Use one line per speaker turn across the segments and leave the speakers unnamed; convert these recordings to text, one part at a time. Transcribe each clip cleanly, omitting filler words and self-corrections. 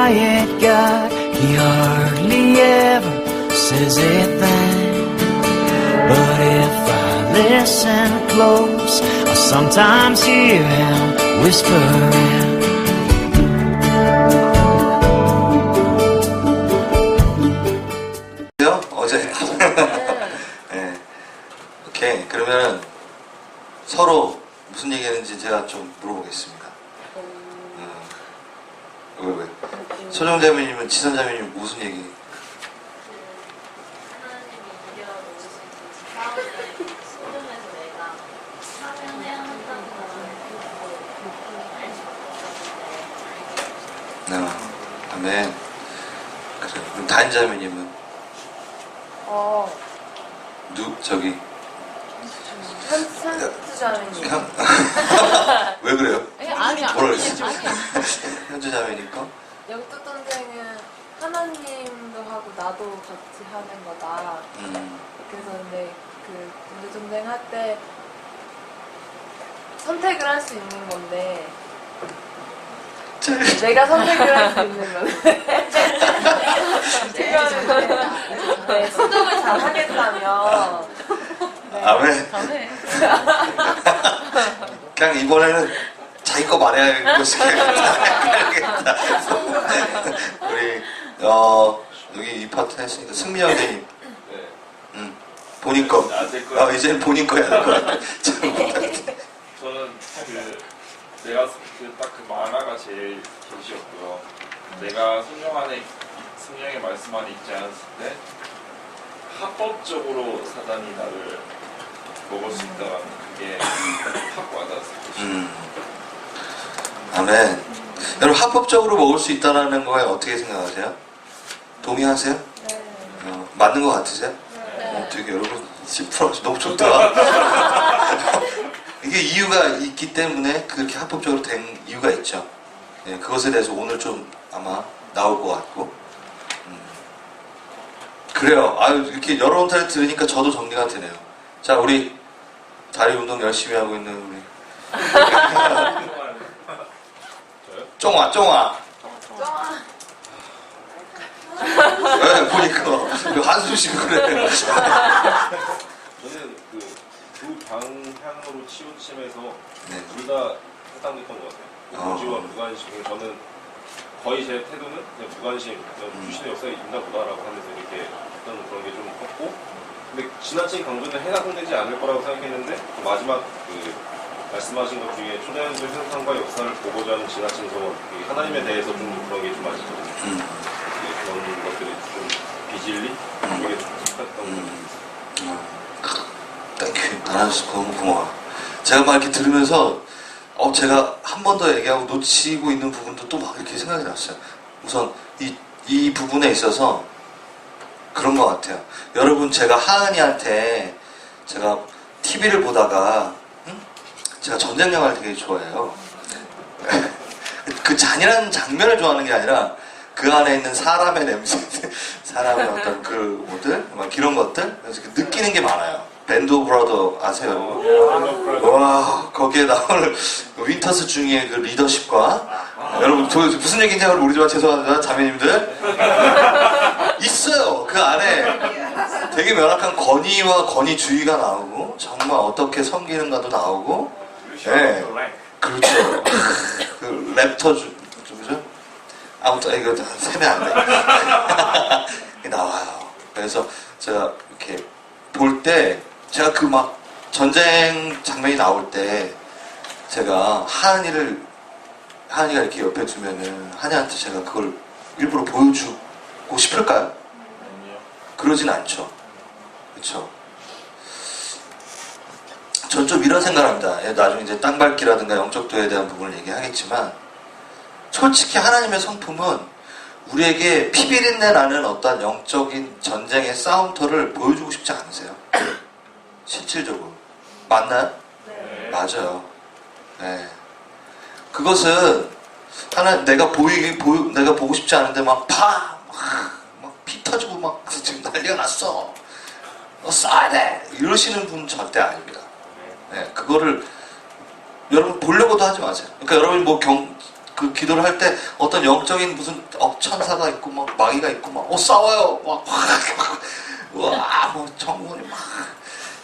quiet guy, he hardly ever says a thing. But if I listen close, I sometimes hear him whispering.
어제 네. 오케이, 그러면 서로 무슨 얘기했는지 제가 좀 물어보겠습니다. 왜? 소정자매님은 지선자매님 무슨 얘기? 아멘. 그래. 그럼 다인자매님은? 저기.
현주자매님.
왜 그래요?
아니야.
뭐라 그랬어? 현주자매니까?
영뚜돈쟁은 하나님도 하고 나도 같이 하는 거다. 그래서 근데 그 영뚜돈쟁 할 때 선택을 할 수 있는 건데 내가 선택을 할 수 있는 건데 네, 소통을 잘 하겠다면
아멘. 그냥 이번에는 자기 거 말해야 할 것이겠다. 우리 여기 이 파트 했으니까 승미 형제님. 본인 거. 이제는 본인 거 해야 될 것 같아.
저는 내가 딱 그 만화가 제일 계시였고요. 내가 성령의 말씀 안에 있지 않았을 때 합법적으로 사단이 나를 먹을 수 있다는 그게 확 와닿았어요.
아멘. 여러분, 합법적으로 먹을 수 있다는 거에 어떻게 생각하세요? 동의하세요?
네.
맞는 거 같으세요?
네.
되게 여러분 10% 너무 좋다. 이게 이유가 있기 때문에 그렇게 합법적으로 된 이유가 있죠. 네, 그것에 대해서 오늘 좀 아마 나올 것 같고. 그래요. 이렇게 여러 번 들으니까 저도 정리가 되네요. 자, 우리 다리 운동 열심히 하고 있는 우리 쫑아. 왜 보니까 한숨 쉬고 그래.
저는 두 방향으로 치우침에서
네.
둘 다 해당됐던 것 같아요. 무지와 무관심. 저는 거의 제 태도는 그냥 무관심, 주신의 역사가 있나 보다라고 하면서 이렇게 어떤 그런 게 좀 컸고, 근데 지나친 강조는 해당되지 않을 거라고 생각했는데 마지막 말씀하신 것 중에 초대교회 생산과 역사를 보고자 하는 지나친 소원, 하나님에 대해서 좀 그런 게 좀 아시거든요. 그런 것들이 좀 비질리 그게 좀 깊었던 것 같아요.
땡큐. 나눠줘서 너무 고마워. 제가 막 이렇게 들으면서 제가 한 번 더 얘기하고 놓치고 있는 부분도 또 막 이렇게 생각이 났어요. 우선 이 부분에 있어서 그런 것 같아요. 여러분, 제가 하은이한테 제가 TV를 보다가 제가 전쟁 영화를 되게 좋아해요. 그 잔인한 장면을 좋아하는 게 아니라 그 안에 있는 사람의 냄새, 사람의 어떤 그 모들, 막 이런 것들, 그래서 느끼는 게 많아요. 밴드 오브 브라더 아세요? 와, 거기에 나오는 윈터스 중에 그 리더십과 여러분 무슨 얘기인지 모르지만 죄송합니다, 자매님들. 있어요. 그 안에 되게 명확한 권위와 권위주의가 나오고 정말 어떻게 섬기는가도 나오고. 네, 그렇죠. 그 랩터 그죠? 아무튼 이거 세면 안 돼. 나와요. 그래서 제가 이렇게 볼 때 제가 그 막 전쟁 장면이 나올 때 제가 하은이가 이렇게 옆에 두면은 하은이한테 제가 그걸 일부러 보여주고 싶을까요? 그러진 않죠. 그렇죠. 전 좀 이런 생각을 합니다. 나중에 이제 땅밟기라든가 영적도에 대한 부분을 얘기하겠지만 솔직히 하나님의 성품은 우리에게 피비린내 나는 어떤 영적인 전쟁의 싸움터를 보여주고 싶지 않으세요? 실질적으로. 맞나요?
네.
맞아요. 네. 그것은 내가 보고 싶지 않은데 막 피 터지고 막 지금 난리가 났어. 너 쏴야 돼. 이러시는 분 절대 아닙니다. 네. 그거를 여러분 보려고도 하지 마세요. 그러니까 여러분이 뭐 그 기도를 할 때 어떤 영적인 무슨 천사가 있고 막 마귀가 있고 막 싸워요 뭐 정문이 막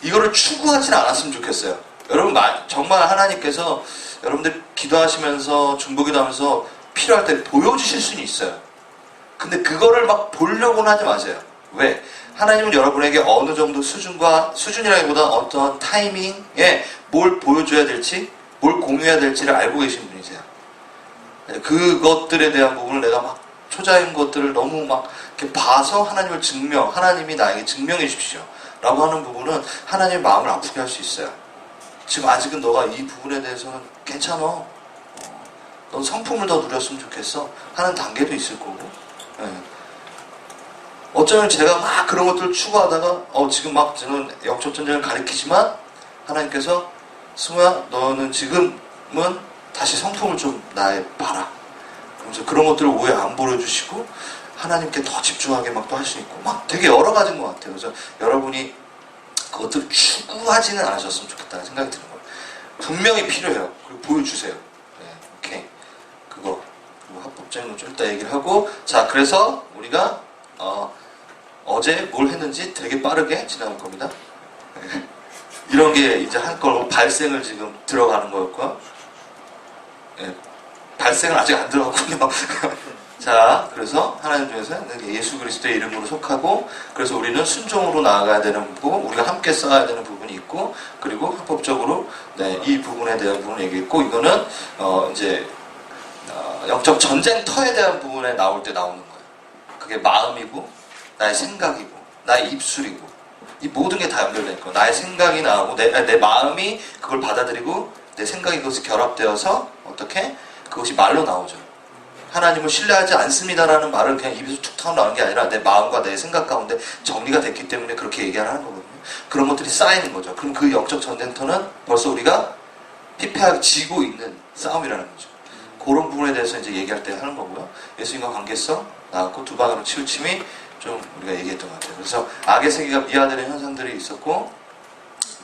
이거를 추구하지는 않았으면 좋겠어요. 여러분 정말 하나님께서 여러분들 기도하시면서 중보기도하면서 필요할 때 보여주실 수는 있어요. 근데 그거를 막 보려고는 하지 마세요. 왜? 하나님은 여러분에게 어느 정도 수준이라기보다 어떤 타이밍에 뭘 보여줘야 될지, 뭘 공유해야 될지를 알고 계신 분이세요. 그것들에 대한 부분을 내가 막 초자인 것들을 너무 막 이렇게 봐서 하나님이 나에게 증명해 주십시오. 라고 하는 부분은 하나님의 마음을 아프게 할 수 있어요. 지금 아직은 너가 이 부분에 대해서는 괜찮아. 넌 성품을 더 누렸으면 좋겠어. 하는 단계도 있을 거고. 예. 어쩌면 제가 막 그런 것들을 추구하다가 지금 막 저는 영적 전쟁을 가리키지만 하나님께서 승우야 너는 지금은 다시 성품을 좀 나에 봐라. 그러면서 그런 것들을 오해 안 보여주시고 하나님께 더 집중하게 막 또 할 수 있고 막 되게 여러 가지인 것 같아요. 그래서 여러분이 그것들을 추구하지는 않으셨으면 좋겠다는 생각이 드는 거예요. 분명히 필요해요. 그리고 보여주세요. 네, 오케이. 그리고 합법적인 건 좀 이따 얘기를 하고 자 그래서 우리가 어제 뭘 했는지 되게 빠르게 지나갈 겁니다. 네. 이런 게 이제 한 걸로 발생을 지금 들어가는 거였고요. 네. 발생은 아직 안 들어갔군요. 자, 그래서 하나님 중에서 예수 그리스도의 이름으로 속하고 그래서 우리는 순종으로 나아가야 되는 부분, 우리가 함께 쌓아야 되는 부분이 있고 그리고 합법적으로 이 부분에 대한 부분을 얘기했고 이거는 이제 영적 전쟁터에 대한 부분에 나올 때 나오는 거예요. 그게 마음이고 나의 생각이고 나의 입술이고 이 모든 게 다 연결되니까 나의 생각이 나오고 내 마음이 그걸 받아들이고 내 생각이 그것이 결합되어서 어떻게 그것이 말로 나오죠. 하나님을 신뢰하지 않습니다라는 말을 그냥 입에서 툭 나오는 게 아니라 내 마음과 내 생각 가운데 정리가 됐기 때문에 그렇게 얘기하는 거거든요. 그런 것들이 쌓이는 거죠. 그럼 그 영적 전쟁터는 벌써 우리가 피폐하게 지고 있는 싸움이라는 거죠. 그런 부분에 대해서 이제 얘기할 때 하는 거고요. 예수님과 관계성 나왔고 두 방으로 치우침이 좀 우리가 얘기했던 것 같아요. 그래서 악의 세계가 미화되는 현상들이 있었고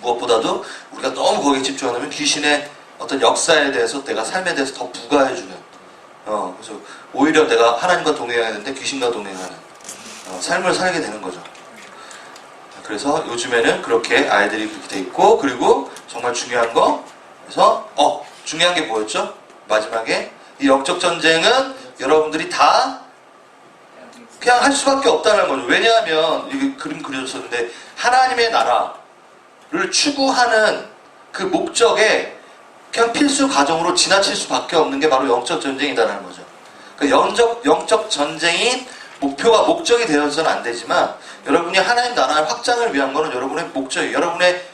무엇보다도 우리가 너무 거기에 집중하면 귀신의 어떤 역사에 대해서 내가 삶에 대해서 더 부과해주는 그래서 오히려 내가 하나님과 동행해야 되는데 귀신과 동행하는 삶을 살게 되는 거죠. 그래서 요즘에는 그렇게 아이들이 그렇게 돼 있고 그리고 정말 중요한 거 그래서 중요한 게 뭐였죠? 마지막에 이 영적 전쟁은 여러분들이 다 그냥 할 수밖에 없다는 거죠. 왜냐하면 이게 그림 그려졌었는데 하나님의 나라를 추구하는 그 목적에 그냥 필수 과정으로 지나칠 수밖에 없는 게 바로 영적 전쟁이다라는 거죠. 그러니까 영적 전쟁인 목적이 되어서는 안 되지만 여러분이 하나님 나라의 확장을 위한 거는 여러분의 목적이에요. 여러분의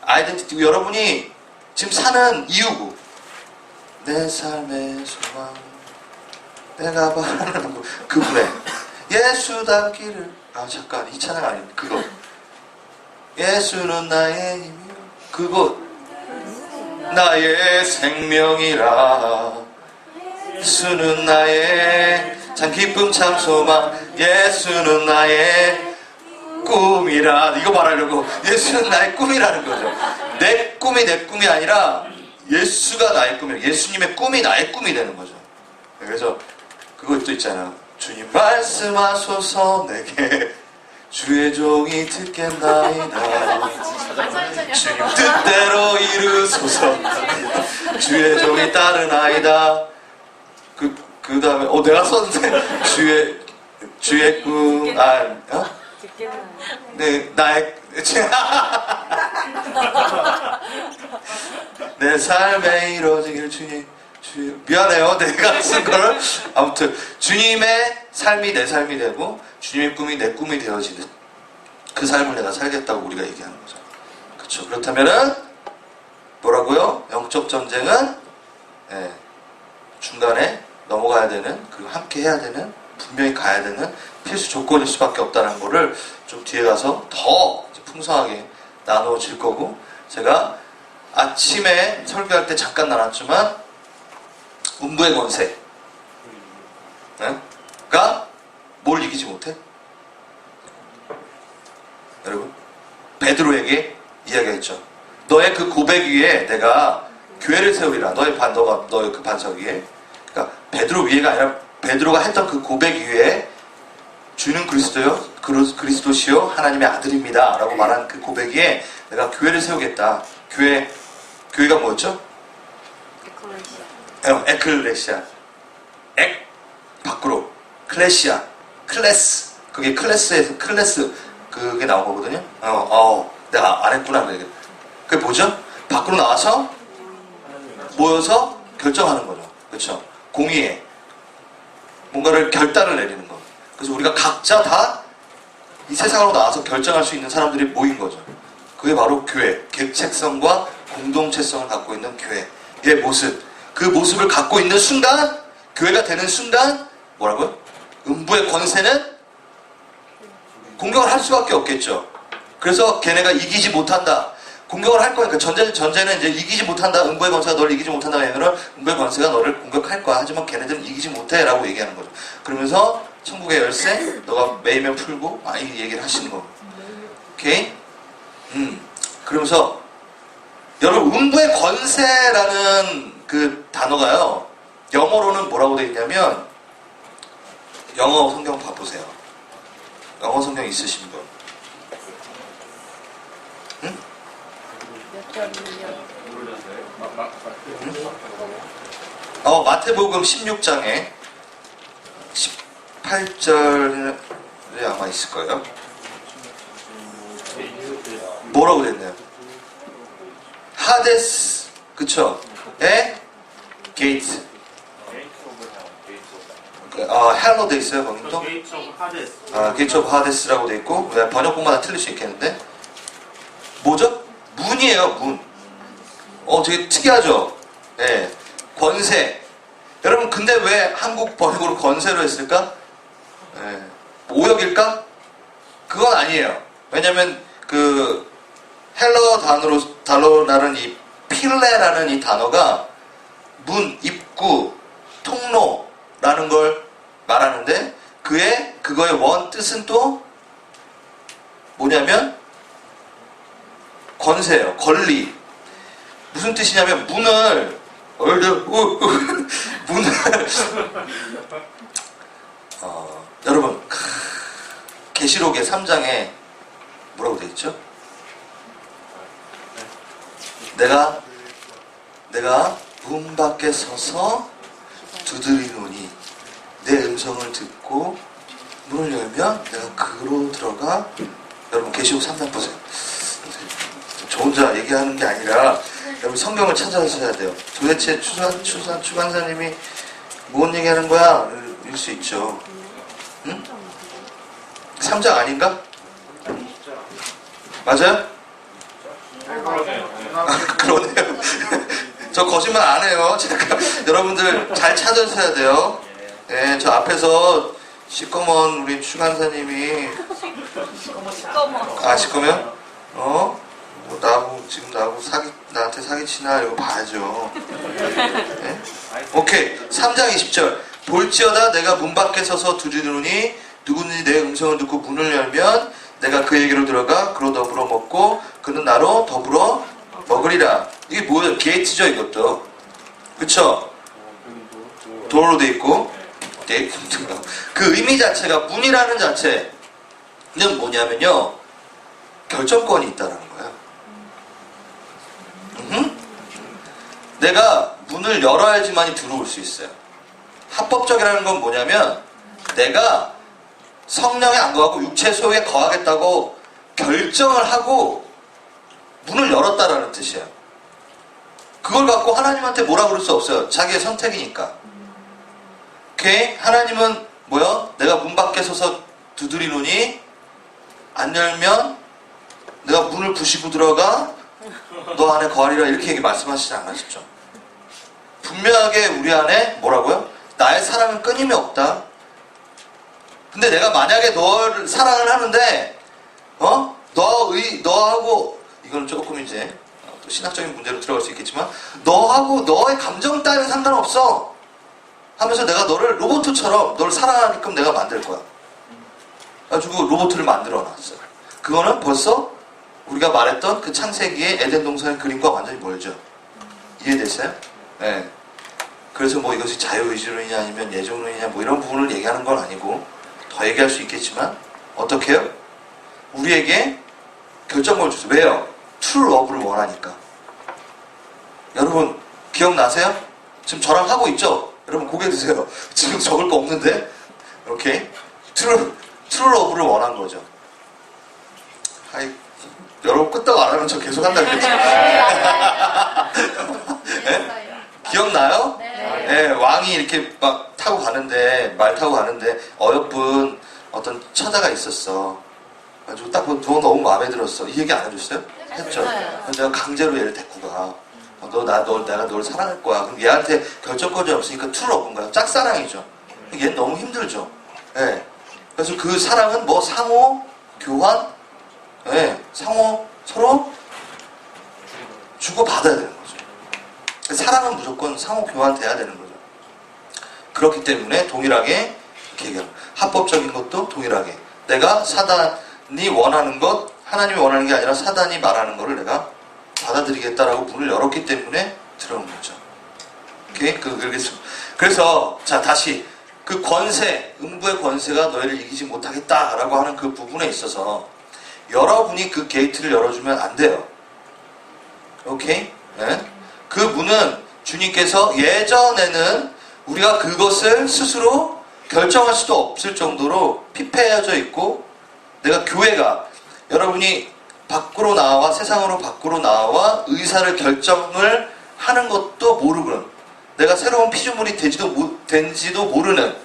아이덴티티고 여러분이 지금 사는 이유고 내 삶의 소망 내가 바라는 그분의 예수 닮기를 잠깐 이 찬양 아닙니다. 그거 예수는 나의 힘이요 그거 나의 생명이라 예수는 나의 참 기쁨 참 소망 예수는 나의 꿈이라 이거 말하려고 예수는 나의 꿈이라는 거죠. 내 꿈이 아니라 예수가 나의 꿈이라 예수님의 꿈이 나의 꿈이 되는 거죠. 그래서 그것도 있잖아요. 주님 말씀하소서 내게 주의 종이 듣겠나이다. 주님 뜻대로 이루소서 주의 종이 따르나이다. 그 다음에 내가 썼는데 주의 꿈 네 나의 내 삶에 이루어지길 주님 미안해요 내가 쓴 거를 아무튼 주님의 삶이 내 삶이 되고 주님의 꿈이 내 꿈이 되어지는 그 삶을 내가 살겠다고 우리가 얘기하는 거죠. 그렇죠. 그렇다면은 뭐라고요? 영적 전쟁은 중간에 넘어가야 되는 그리고 함께 해야 되는 분명히 가야 되는 필수 조건일 수밖에 없다는 거를 좀 뒤에 가서 더 풍성하게 나누어질 거고 제가 아침에 설교할 때 잠깐 나눴지만 음부의 권세 가 뭘 이기지 못해? 여러분 베드로에게 이야기했죠. 너의 그 고백 위에 내가 교회를 세우리라. 너의 그 반석 위에. 그러니까 베드로 위에가 아니라 베드로가 했던 그 고백 위에 주는 그리스도요, 그리스도시요 하나님의 아들입니다 라고 말한 그 고백 위에 내가 교회를 세우겠다. 교회가 뭐였죠? 에클레시아. 엑 밖으로 클래시아, 클래스. 그게 클래스에서 클래스 그게 나온 거거든요. 내가 안 했구나. 그게 뭐죠? 밖으로 나와서 모여서 결정하는 거죠. 그렇죠? 공의에 뭔가를 결단을 내리는 거. 그래서 우리가 각자 다 이 세상으로 나와서 결정할 수 있는 사람들이 모인 거죠. 그게 바로 교회, 객체성과 공동체성을 갖고 있는 교회의 모습. 그 모습을 갖고 있는 순간, 교회가 되는 순간 뭐라고요? 음부의 권세는 공격을 할 수밖에 없겠죠. 그래서 걔네가 이기지 못한다. 공격을 할 거니까 전제는 이제 이기지 못한다. 음부의 권세가 너를 이기지 못한다. 얘들은 음부의 권세가 너를 공격할 거야. 하지만 걔네들은 이기지 못해 라고 얘기하는 거죠. 그러면서 천국의 열쇠 너가 매이면 풀고 이 얘기를 하시는 거고. 오케이? 그러면서 여러분 음부의 권세라는 그 단어가요. 영어로는 뭐라고 되어 있냐면 영어 성경 봐보세요. 영어 성경 있으신 분. 응? 마태복음 16장에 18절에 아마 있을 거예요. 뭐라고 됐나요? 하데스, 그쵸? 에? 게이트. 헬로 돼 있어요, 거기도? 게이트 오브 하데스라고 돼 있고, 번역본마다 틀릴 수 있겠는데? 뭐죠? 문이에요, 문. 되게 특이하죠? 예. 권세. 여러분, 근데 왜 한국 번역으로 권세로 했을까? 예. 오역일까? 그건 아니에요. 왜냐면, 헬러 단어라는 이 필레라는 이 단어가 문, 입구, 통로라는 걸 말하는데, 그거의 원 뜻은 또 뭐냐면, 권세예요. 권리. 무슨 뜻이냐면 문을 여러분 계시록의 3장에 뭐라고 되어 있죠? 내가 문 밖에 서서 두드리노니 내 음성을 듣고 문을 열면 내가 그로 들어가. 여러분 계시록 3장 보세요. 저 혼자 얘기하는 게 아니라 여러분 성경을 찾아서 해야 돼요. 도대체 추간사님이 뭔 얘기하는 거야? 일 수 있죠. 응? 3장 아닌가? 맞아요? 그러네요. 저 거짓말 안 해요. 여러분들 잘 찾아주셔야 돼요. 네, 저 앞에서 시꺼먼 우리 추간사님이 시꺼면? 나한테 사기치나 이거 봐야죠. 네? 오케이. 3장 20절. 볼지어다 내가 문 밖에 서서 두드리노니 누구든지 내 음성을 듣고 문을 열면 내가 그에게로 들어가 그로 더불어 먹고 그는 나로 더불어 먹으리라. 이게 뭐예요? 게이트죠, 이것도. 그쵸? 도어로 돼 있고. 그 의미 자체가 문이라는 자체는 뭐냐면요. 결정권이 있다는 거예요. 내가 문을 열어야지만이 들어올 수 있어요. 합법적이라는 건 뭐냐면 내가 성령에 안 거하고 육체 소유에 거하겠다고 결정을 하고 문을 열었다라는 뜻이에요. 그걸 갖고 하나님한테 뭐라 그럴 수 없어요. 자기의 선택이니까. 오케이? 하나님은 뭐요? 내가 문 밖에 서서 두드리노니 안 열면 내가 문을 부시고 들어가 너 안에 거하리라 이렇게 말씀하시지 않으시죠? 분명하게 우리 안에 뭐라고요? 나의 사랑은 끊임이 없다. 근데 내가 만약에 너를 사랑을 하는데 너하고 이건 조금 이제 또 신학적인 문제로 들어갈 수 있겠지만 너하고 너의 감정 따위는 상관없어 하면서 내가 너를 로봇처럼 너를 사랑하게끔 내가 만들 거야. 그래가지고 로봇을 만들어 놨어요. 그거는 벌써 우리가 말했던 그 창세기의 에덴 동산의 그림과 완전히 멀죠. 이해됐어요? 네. 그래서 뭐 이것이 자유의지론이냐 아니면 예정론이냐 뭐 이런 부분을 얘기하는 건 아니고 더 얘기할 수 있겠지만 어떻게 해요? 우리에게 결정권을 주세요. 왜요? true love를 원하니까. 여러분 기억나세요? 지금 저랑 하고 있죠? 여러분 고개 드세요. 지금 적을 거 없는데? 오케이? true love를 원한 거죠. 아이, 여러분 끄떡 안 하면 저 계속 한다 그랬죠? 네? 기억나요?
네.
네, 왕이 이렇게 막 타고 가는데, 말 타고 가는데, 어여쁜 어떤 처자가 있었어. 그래가지고 딱 보고 저 너무 마음에 들었어. 이 얘기 안 해줬어요? 했죠. 그래서 내가 강제로 얘를 데리고 가. 내가 널 사랑할 거야. 그럼 얘한테 결정권이 없으니까 투를 얻은 거야. 짝사랑이죠. 얘는 너무 힘들죠. 네. 그래서 그 사랑은 뭐 상호, 교환, 네. 상호, 서로 주고받아야 되는 거죠. 사랑은 무조건 상호 교환돼야 되는 거죠. 그렇기 때문에 동일하게 이렇게 얘기하는 합법적인 것도 동일하게 내가 사단이 원하는 것 하나님이 원하는 게 아니라 사단이 말하는 거를 내가 받아들이겠다라고 문을 열었기 때문에 들어온 거죠. 오케이? 그래서 자 다시 그 권세 음부의 권세가 너희를 이기지 못하겠다라고 하는 그 부분에 있어서 여러분이 그 게이트를 열어주면 안 돼요. 오케이? 네? 그 문은 주님께서 예전에는 우리가 그것을 스스로 결정할 수도 없을 정도로 피폐해져 있고 내가 교회가 여러분이 밖으로 나와 세상으로 밖으로 나와 의사를 결정을 하는 것도 모르는 내가 새로운 피조물이 된지도 모르는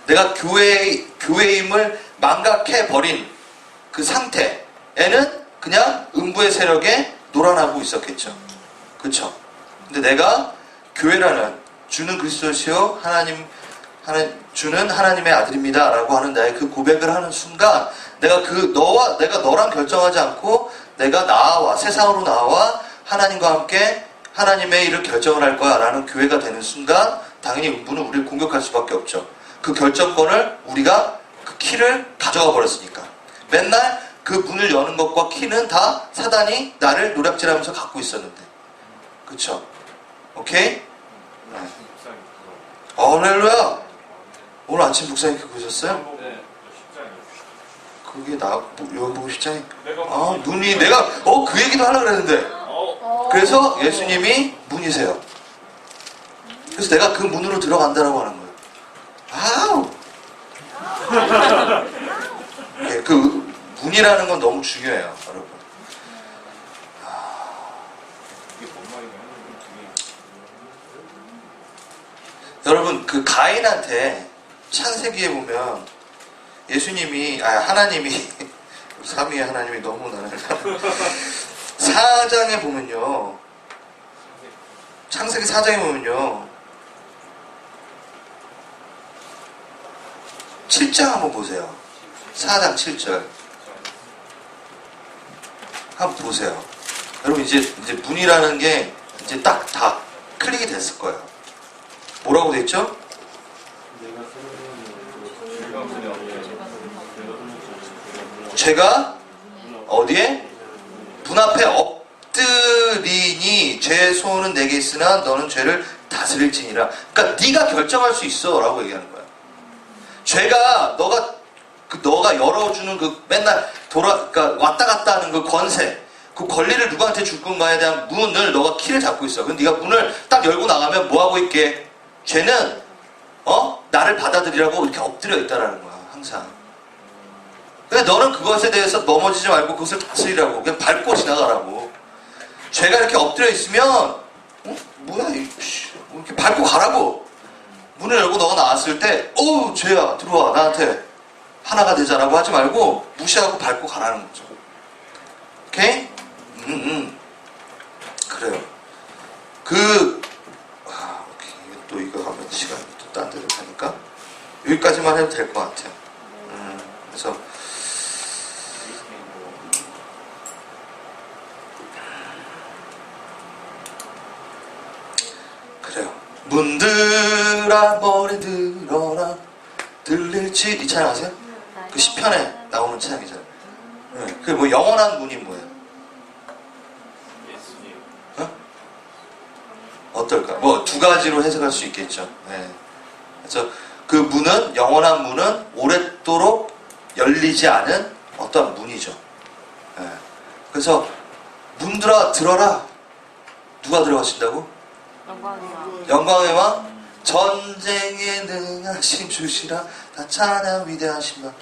내가 교회임을 망각해버린 그 상태에는 그냥 음부의 세력에 놀아나고 있었겠죠. 그쵸? 근데 내가 교회라는 주는 그리스도시요 주는 하나님의 아들입니다 라고 하는 나의 그 고백을 하는 순간 내가 내가 너랑 결정하지 않고 내가 세상으로 나와 하나님과 함께 하나님의 일을 결정을 할 거야 라는 교회가 되는 순간 당연히 음부는 우리를 공격할 수밖에 없죠. 그 결정권을 우리가 그 키를 가져가 버렸으니까 맨날 그 문을 여는 것과 키는 다 사단이 나를 노략질하면서 갖고 있었는데 그쵸? 오케이? 네. 할렐루야! 오늘 아침 목사님 그거 보셨어요?
네.
그게 여기 보고 십장이 눈이 내가 그 얘기도 하려고 그랬는데 그래서 예수님이 문이세요. 그래서 내가 그 문으로 들어간다라고 하는 거예요. 아우! 네, 그 문이라는 건 너무 중요해요, 여러분. 여러분 그 가인한테 창세기에 보면 예수님이 하나님이 삼위의 하나님이 너무 나는 4장에 보면요 창세기 4장에 보면요 7장 한번 보세요. 4장 7절 한번 보세요. 여러분 이제 문이라는 게 이제 딱 다 클릭이 됐을 거예요. 뭐라고 돼 있죠? 죄가 어디에? 문 앞에 엎드리니 죄의 소원은 내게 있으나 너는 죄를 다스릴지니라. 그러니까 네가 결정할 수 있어 라고 얘기하는 거야. 죄가 너가 열어주는 그 맨날 그러니까 왔다 갔다 하는 그 권세 그 권리를 누구한테 줄 건가에 대한 문을 너가 키를 잡고 있어. 근데 네가 문을 딱 열고 나가면 뭐 하고 있게? 죄는 나를 받아들이라고 이렇게 엎드려 있다라는 거야 항상. 근데 너는 그것에 대해서 넘어지지 말고 그것을 다스리라고 그냥 밟고 지나가라고. 죄가 이렇게 엎드려 있으면 뭐야 이렇게 밟고 가라고. 문을 열고 너가 나왔을 때 죄야 들어와 나한테 하나가 되자라고 하지 말고 무시하고 밟고 가라는 거죠. 오케이? 그래요. 또 이거 하면 시간이 또 딴 데로 가니까 여기까지만 해도 될 것 같아요. 그래서 그래요. 문들아 머리 들어라 들릴지 이 찬양 아세요? 그 시편에 나오는 찬양이잖아요. 그 뭐 영원한 문이 뭐예요? 어떨까? 뭐 두 두 가지로 해석할 수 있겠죠. 예. 그래서 그 문은, 영원한 문은 오랫도록 열리지 않은 어떠한 문이죠. 예. 그래서 문들아 들어라. 누가 들어가신다고? 영광의 왕. 전쟁에 능하신 주시라. 다 찬양 위대하신 분.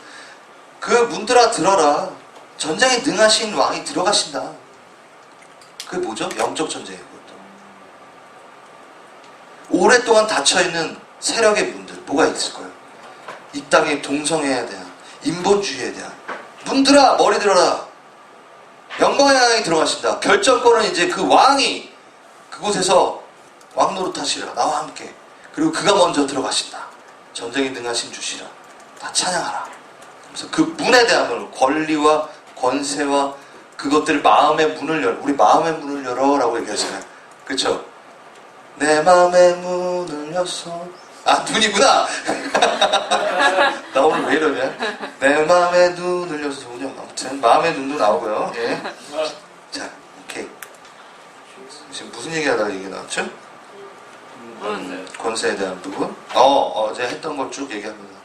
그 문들아 들어라. 전쟁에 능하신 왕이 들어가신다. 그게 뭐죠? 영적 전쟁이에요. 그것도. 오랫동안 닫혀있는 세력의 문들 뭐가 있을까요? 이 땅에 동성애에 대한, 인본주의에 대한 문들아 머리 들어라. 영광의 왕이 들어가신다. 결정권은 이제 그 왕이 그곳에서 왕 노릇하시라. 나와 함께. 그리고 그가 먼저 들어가신다. 전쟁에 능하신 주시라. 다 찬양하라. 그래서 그 문에 대한 권리와 권세와 그것들 마음의 문을 열어. 우리 마음의 문을 열어라고 얘기하잖아요. 그쵸? 내 마음의 문을 열어. 아, 눈이구나! 나 오늘 왜 이러냐? 내 마음의 눈을 열어서군요. 아무튼 마음의 눈도 나오고요. 예. 자, 오케이. 지금 무슨 얘기하다가 얘기 나왔죠? 권세에 대한 부분. 어제 했던 걸 쭉 얘기합니다.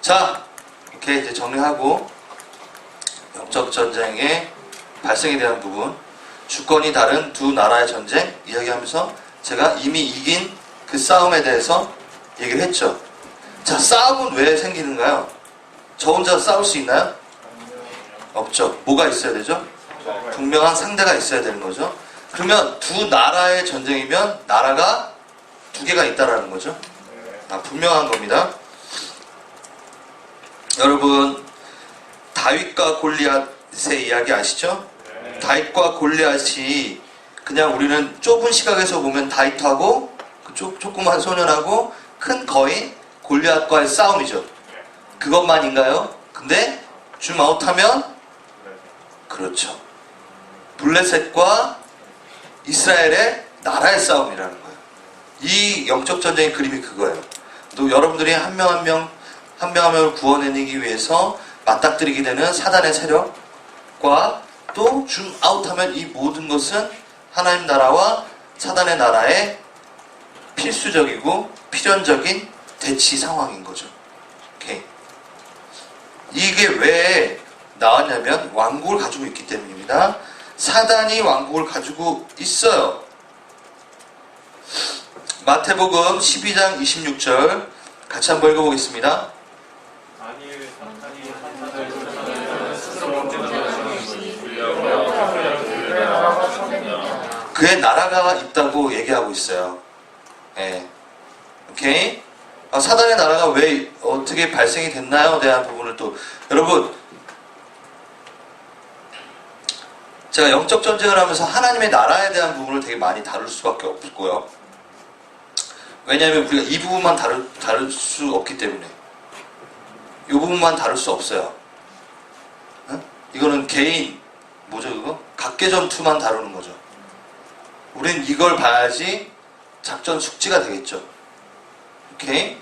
자, 이렇게 이제 정리하고 영적 전쟁의 발생에 대한 부분, 주권이 다른 두 나라의 전쟁 이야기하면서 제가 이미 이긴 그 싸움에 대해서 얘기를 했죠. 자, 싸움은 왜 생기는가요? 저 혼자 싸울 수 있나요? 없죠. 뭐가 있어야 되죠? 분명한 상대가 있어야 되는 거죠. 그러면 두 나라의 전쟁이면 나라가 두 개가 있다라는 거죠. 분명한 겁니다. 여러분, 다윗과 골리앗의 이야기 아시죠? 다윗과 골리앗이 그냥 우리는 좁은 시각에서 보면 다윗하고 그 조그만 소년하고 큰 거인 골리앗과의 싸움이죠. 그것만인가요? 근데 줌아웃하면 그렇죠. 블레셋과 이스라엘의 나라의 싸움이라는 거예요. 이 영적 전쟁의 그림이 그거예요. 또 여러분들이 한 명 한 명을 구원해내기 위해서 맞닥뜨리게 되는 사단의 세력과 또 줌아웃하면 이 모든 것은 하나님 나라와 사단의 나라의 필수적이고 필연적인 대치 상황인 거죠. 오케이. 이게 왜 나왔냐면 왕국을 가지고 있기 때문입니다. 사단이 왕국을 가지고 있어요. 마태복음 12장 26절 같이 한번 읽어보겠습니다. 그의 나라가 있다고 얘기하고 있어요. 예. 오케이. 사단의 나라가 왜 어떻게 발생이 됐나요? 대한 부분을 또 여러분, 제가 영적 전쟁을 하면서 하나님의 나라에 대한 부분을 되게 많이 다룰 수밖에 없고요. 왜냐하면 우리가 이 부분만 다룰 수 없기 때문에 이 부분만 다룰 수 없어요. 이거는 개인 뭐죠 그거? 각계전투만 다루는 거죠. 우린 이걸 봐야지 작전 숙지가 되겠죠. 오케이?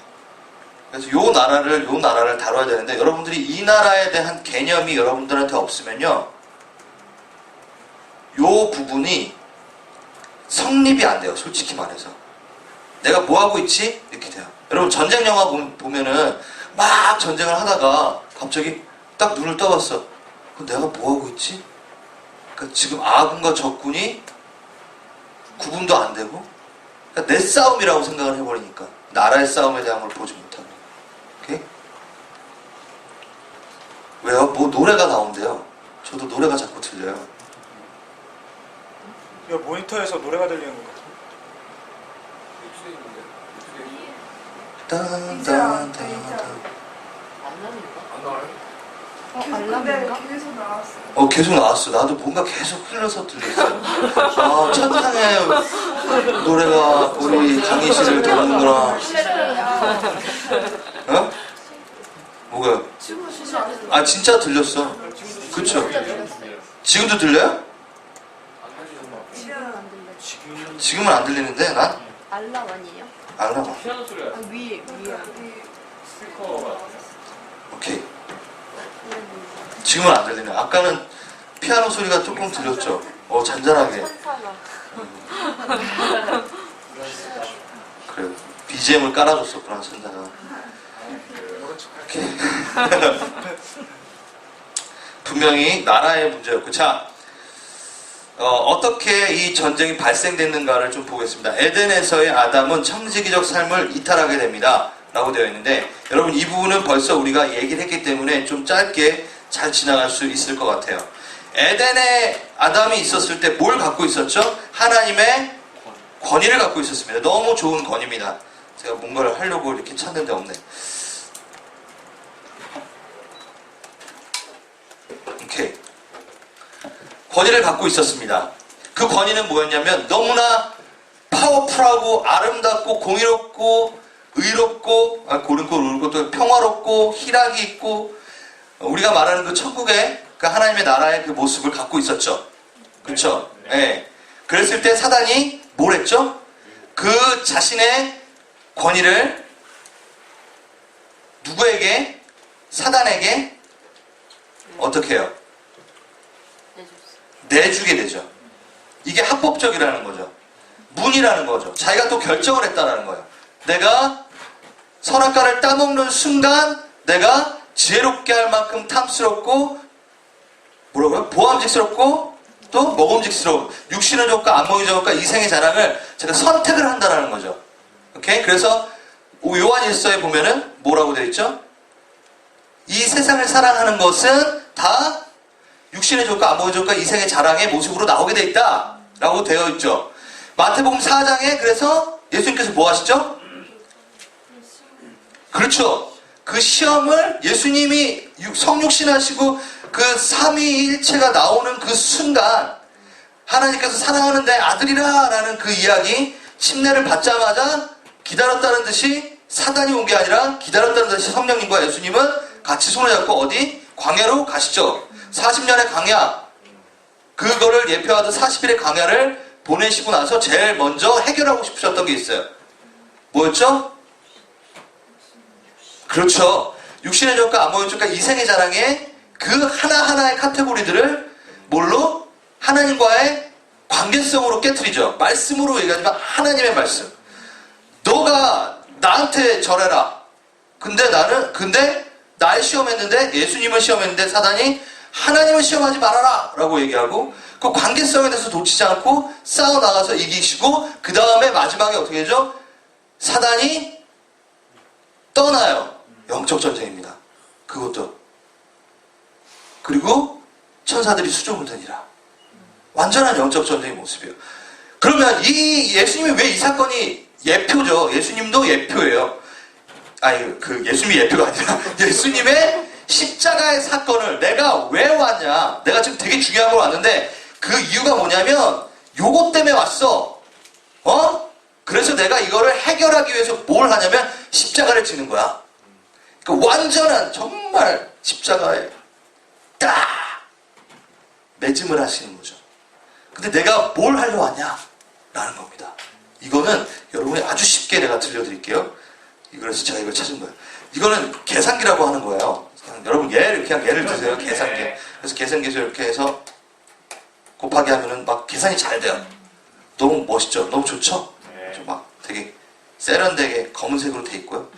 그래서 요 나라를 다뤄야 되는데 여러분들이 이 나라에 대한 개념이 여러분들한테 없으면요, 요 부분이 성립이 안 돼요. 솔직히 말해서 내가 뭐 하고 있지? 이렇게 돼요. 여러분 전쟁 영화 보면은 막 전쟁을 하다가 갑자기 딱 눈을 떠봤어. 그럼 내가 뭐 하고 있지? 그러니까 지금 아군과 적군이 구분도 안 되고, 그러니까 내 싸움이라고 생각을 해버리니까 나라의 싸움에 대한 걸 보지 못하고. 오케이? 왜요? 뭐 노래가 나온대요. 저도 노래가 자꾸 들려요.
이거 모니터에서 노래가 들리는 것 같아요.
딴딴딴딴.
알람인가?
계속 나왔어요.
계속 나왔어. 나도 뭔가 계속 흘러서 들렸어. 천상의 노래가 우리 강희 씨를 도는구나. 어? 뭐가요? 아, 진짜 들렸어. 그쵸? 지금도 들려요? 지금은 안 들리는데, 난?
알람 아니에요?
알람.
피아노 소리가
위에.
스피커가
오케이. 지금은 안 들리네. 아까는 피아노 소리가 조금 들렸죠? 잔잔하게.
천사가.
그래요. BGM을 깔아줬었구나, 천사가. 분명히 나라의 문제였고. 자, 어떻게 이 전쟁이 발생됐는가를 좀 보겠습니다. 에덴에서의 아담은 청지기적 삶을 이탈하게 됩니다. 라고 되어 있는데, 여러분 이 부분은 벌써 우리가 얘기를 했기 때문에 좀 짧게 잘 지나갈 수 있을 것 같아요. 에덴에 아담이 있었을 때 뭘 갖고 있었죠? 하나님의 권위를 갖고 있었습니다. 너무 좋은 권위입니다. 제가 뭔가를 하려고 이렇게 찾는데 없네. 오케이. 권위를 갖고 있었습니다. 그 권위는 뭐였냐면 너무나 파워풀하고 아름답고 공의롭고 의롭고 고른고 또 평화롭고 희락이 있고 우리가 말하는 그 천국의 그 하나님의 나라의 그 모습을 갖고 있었죠. 그렇죠? 예. 네. 그랬을 때 사단이 뭘 했죠? 그 자신의 권위를 누구에게? 사단에게 어떻게 해요? 내주게 되죠. 이게 합법적이라는 거죠. 문이라는 거죠. 자기가 또 결정을 했다라는 거예요. 내가 선악과를 따먹는 순간 내가 지혜롭게 할 만큼 탐스럽고 뭐라고요? 보암직스럽고 또 먹음직스러운 육신의 좋을까 안목의 좋을까 이생의 자랑을 제가 선택을 한다라는 거죠. 오케이? 그래서 요한일서에 보면은 뭐라고 되어 있죠? 이 세상을 사랑하는 것은 다 육신의 좋을까 안목의 좋을까 이생의 자랑의 모습으로 나오게 되어 있다 라고 되어 있죠. 마태복음 4장에 그래서 예수님께서 뭐 하시죠? 그렇죠. 그 시험을 예수님이 성육신하시고 그 삼위일체가 나오는 그 순간 하나님께서 사랑하는 내 아들이라 라는 그 이야기 침례를 받자마자 기다렸다는 듯이 사단이 온 게 아니라 기다렸다는 듯이 성령님과 예수님은 같이 손을 잡고 어디? 광야로 가시죠. 40년의 광야 그거를 예표하듯 40일의 광야를 보내시고 나서 제일 먼저 해결하고 싶으셨던 게 있어요. 뭐였죠? 그렇죠. 육신의 좋을까 안목의 좋을까 이생의 자랑의 그 하나하나의 카테고리들을 뭘로? 하나님과의 관계성으로 깨트리죠. 말씀으로 얘기하지만 하나님의 말씀. 너가 나한테 절해라. 근데 날 시험했는데 예수님을 시험했는데 사단이 하나님을 시험하지 말아라 라고 얘기하고 그 관계성에 대해서 놓치지 않고 싸워나가서 이기시고 그 다음에 마지막에 어떻게 되죠? 사단이 떠나요. 영적 전쟁입니다. 그것도. 그리고 천사들이 수종을 드니라. 완전한 영적 전쟁의 모습이에요. 그러면 이 예수님이 왜 이 사건이 예표죠. 예수님도 예표예요. 아니 그 예수님이 예표가 아니라 예수님의 십자가의 사건을 내가 왜 왔냐. 내가 지금 되게 중요한 걸 왔는데 그 이유가 뭐냐면 요것 때문에 왔어. 그래서 내가 이거를 해결하기 위해서 뭘 하냐면 십자가를 지는 거야. 그러니까 완전한 정말 십자가에 딱 매짐을 하시는 거죠. 근데 내가 뭘 하려 왔냐? 라는 겁니다. 이거는 여러분이 아주 쉽게 내가 들려드릴게요. 그래서 제가 이걸 찾은 거예요. 이거는 계산기라고 하는 거예요. 그냥 여러분 그냥 예를 드세요. 계산기. 그래서 계산기에서 이렇게 해서 곱하기 하면은 막 계산이 잘 돼요. 너무 멋있죠? 너무 좋죠? 좀 막 되게 세련되게 검은색으로 돼 있고요.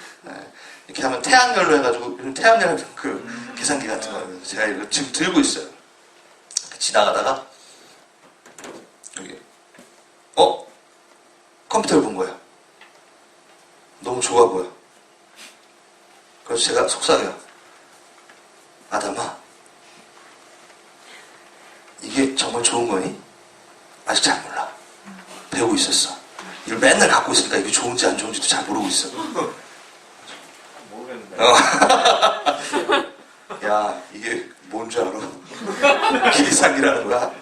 이렇게 하면 태양열로 해가지고 태양열 그 계산기 같은 거예요. 제가 이거 지금 들고 있어요. 지나가다가 여기 컴퓨터를 본 거예요. 너무 좋아 보여. 그래서 제가 속삭여요. 아담아, 이게 정말 좋은 거니? 아직 잘 몰라. 배우고 있었어. 이걸 맨날 갖고 있으니까 이게 좋은지 안 좋은지도 잘 모르고 있어.
모르겠는데.
야, 이게 뭔 줄 알아? 계산기라는 거야.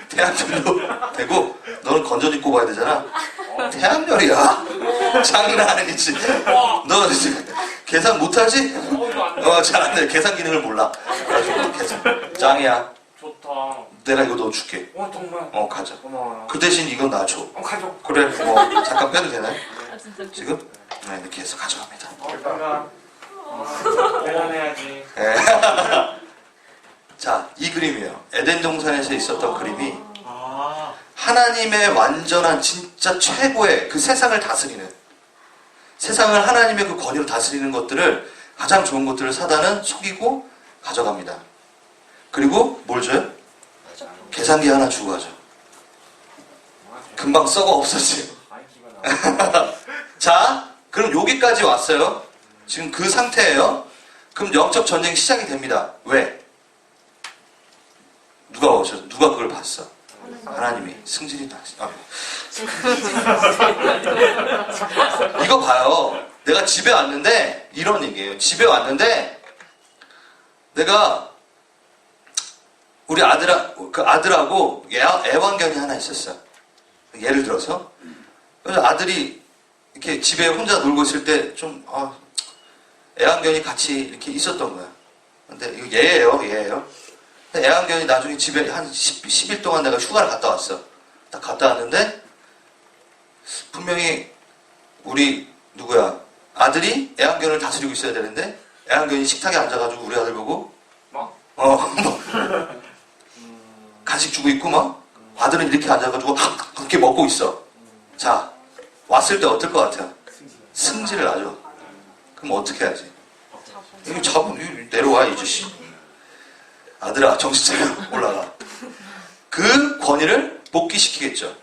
태양열로 되고 너는 건전지 꼽아야 되잖아. 태양열이야? 장난 아니지. 너 계산 못하지? 잘 안 돼. 계산 기능을 몰라. 그래가지고 계산 짱이야.
좋다.
내가 이거 너 줄게.
정말.
가져.
고마워요.
그 대신 이건 나 줘.
가져.
그래, 뭐 잠깐 빼도 되나요?
아 진짜
지금? 네, 이렇게 해서 가져갑니다.
대단해야지.
네. 자, 이 그림이에요. 에덴 동산에서 있었던 그림이 하나님의 완전한 진짜 최고의 그 세상을 다스리는, 세상을 하나님의 그 권위로 다스리는 것들을, 가장 좋은 것들을 사단은 속이고 가져갑니다. 그리고 뭘 줘요? 계산기 하나 주고 가죠. 금방 썩어 없어지. 자, 그럼 여기까지 왔어요. 지금 그 상태예요. 그럼 영적 전쟁이 시작이 됩니다. 왜? 누가 그걸 봤어? 하나님이. 승진이 다시. 이거 봐요. 내가 집에 왔는데, 이런 얘기예요. 집에 왔는데, 내가 우리 아들하고 애완견이 하나 있었어. 예를 들어서. 그래서 아들이 이렇게 집에 혼자 놀고 있을 때 좀, 애완견이 같이 이렇게 있었던 거야. 근데 이거 얘예요. 근데 애완견이 나중에 집에 한 10일 동안 내가 휴가를 갔다 왔어. 딱 갔다 왔는데, 분명히 우리, 아들이 애완견을 다스리고 있어야 되는데, 애완견이 식탁에 앉아가지고 우리 아들 보고, 간식 주고 있고, 아들은 이렇게 앉아가지고 그렇게 먹고 있어. 자, 왔을 때 어떨 것 같아요? 승질을 나죠. 그럼 어떻게 해야지? 이거 잡으면 내려와, 이 자식. 아들아, 정신 차려. 올라가. 그 권위를 복귀시키겠죠.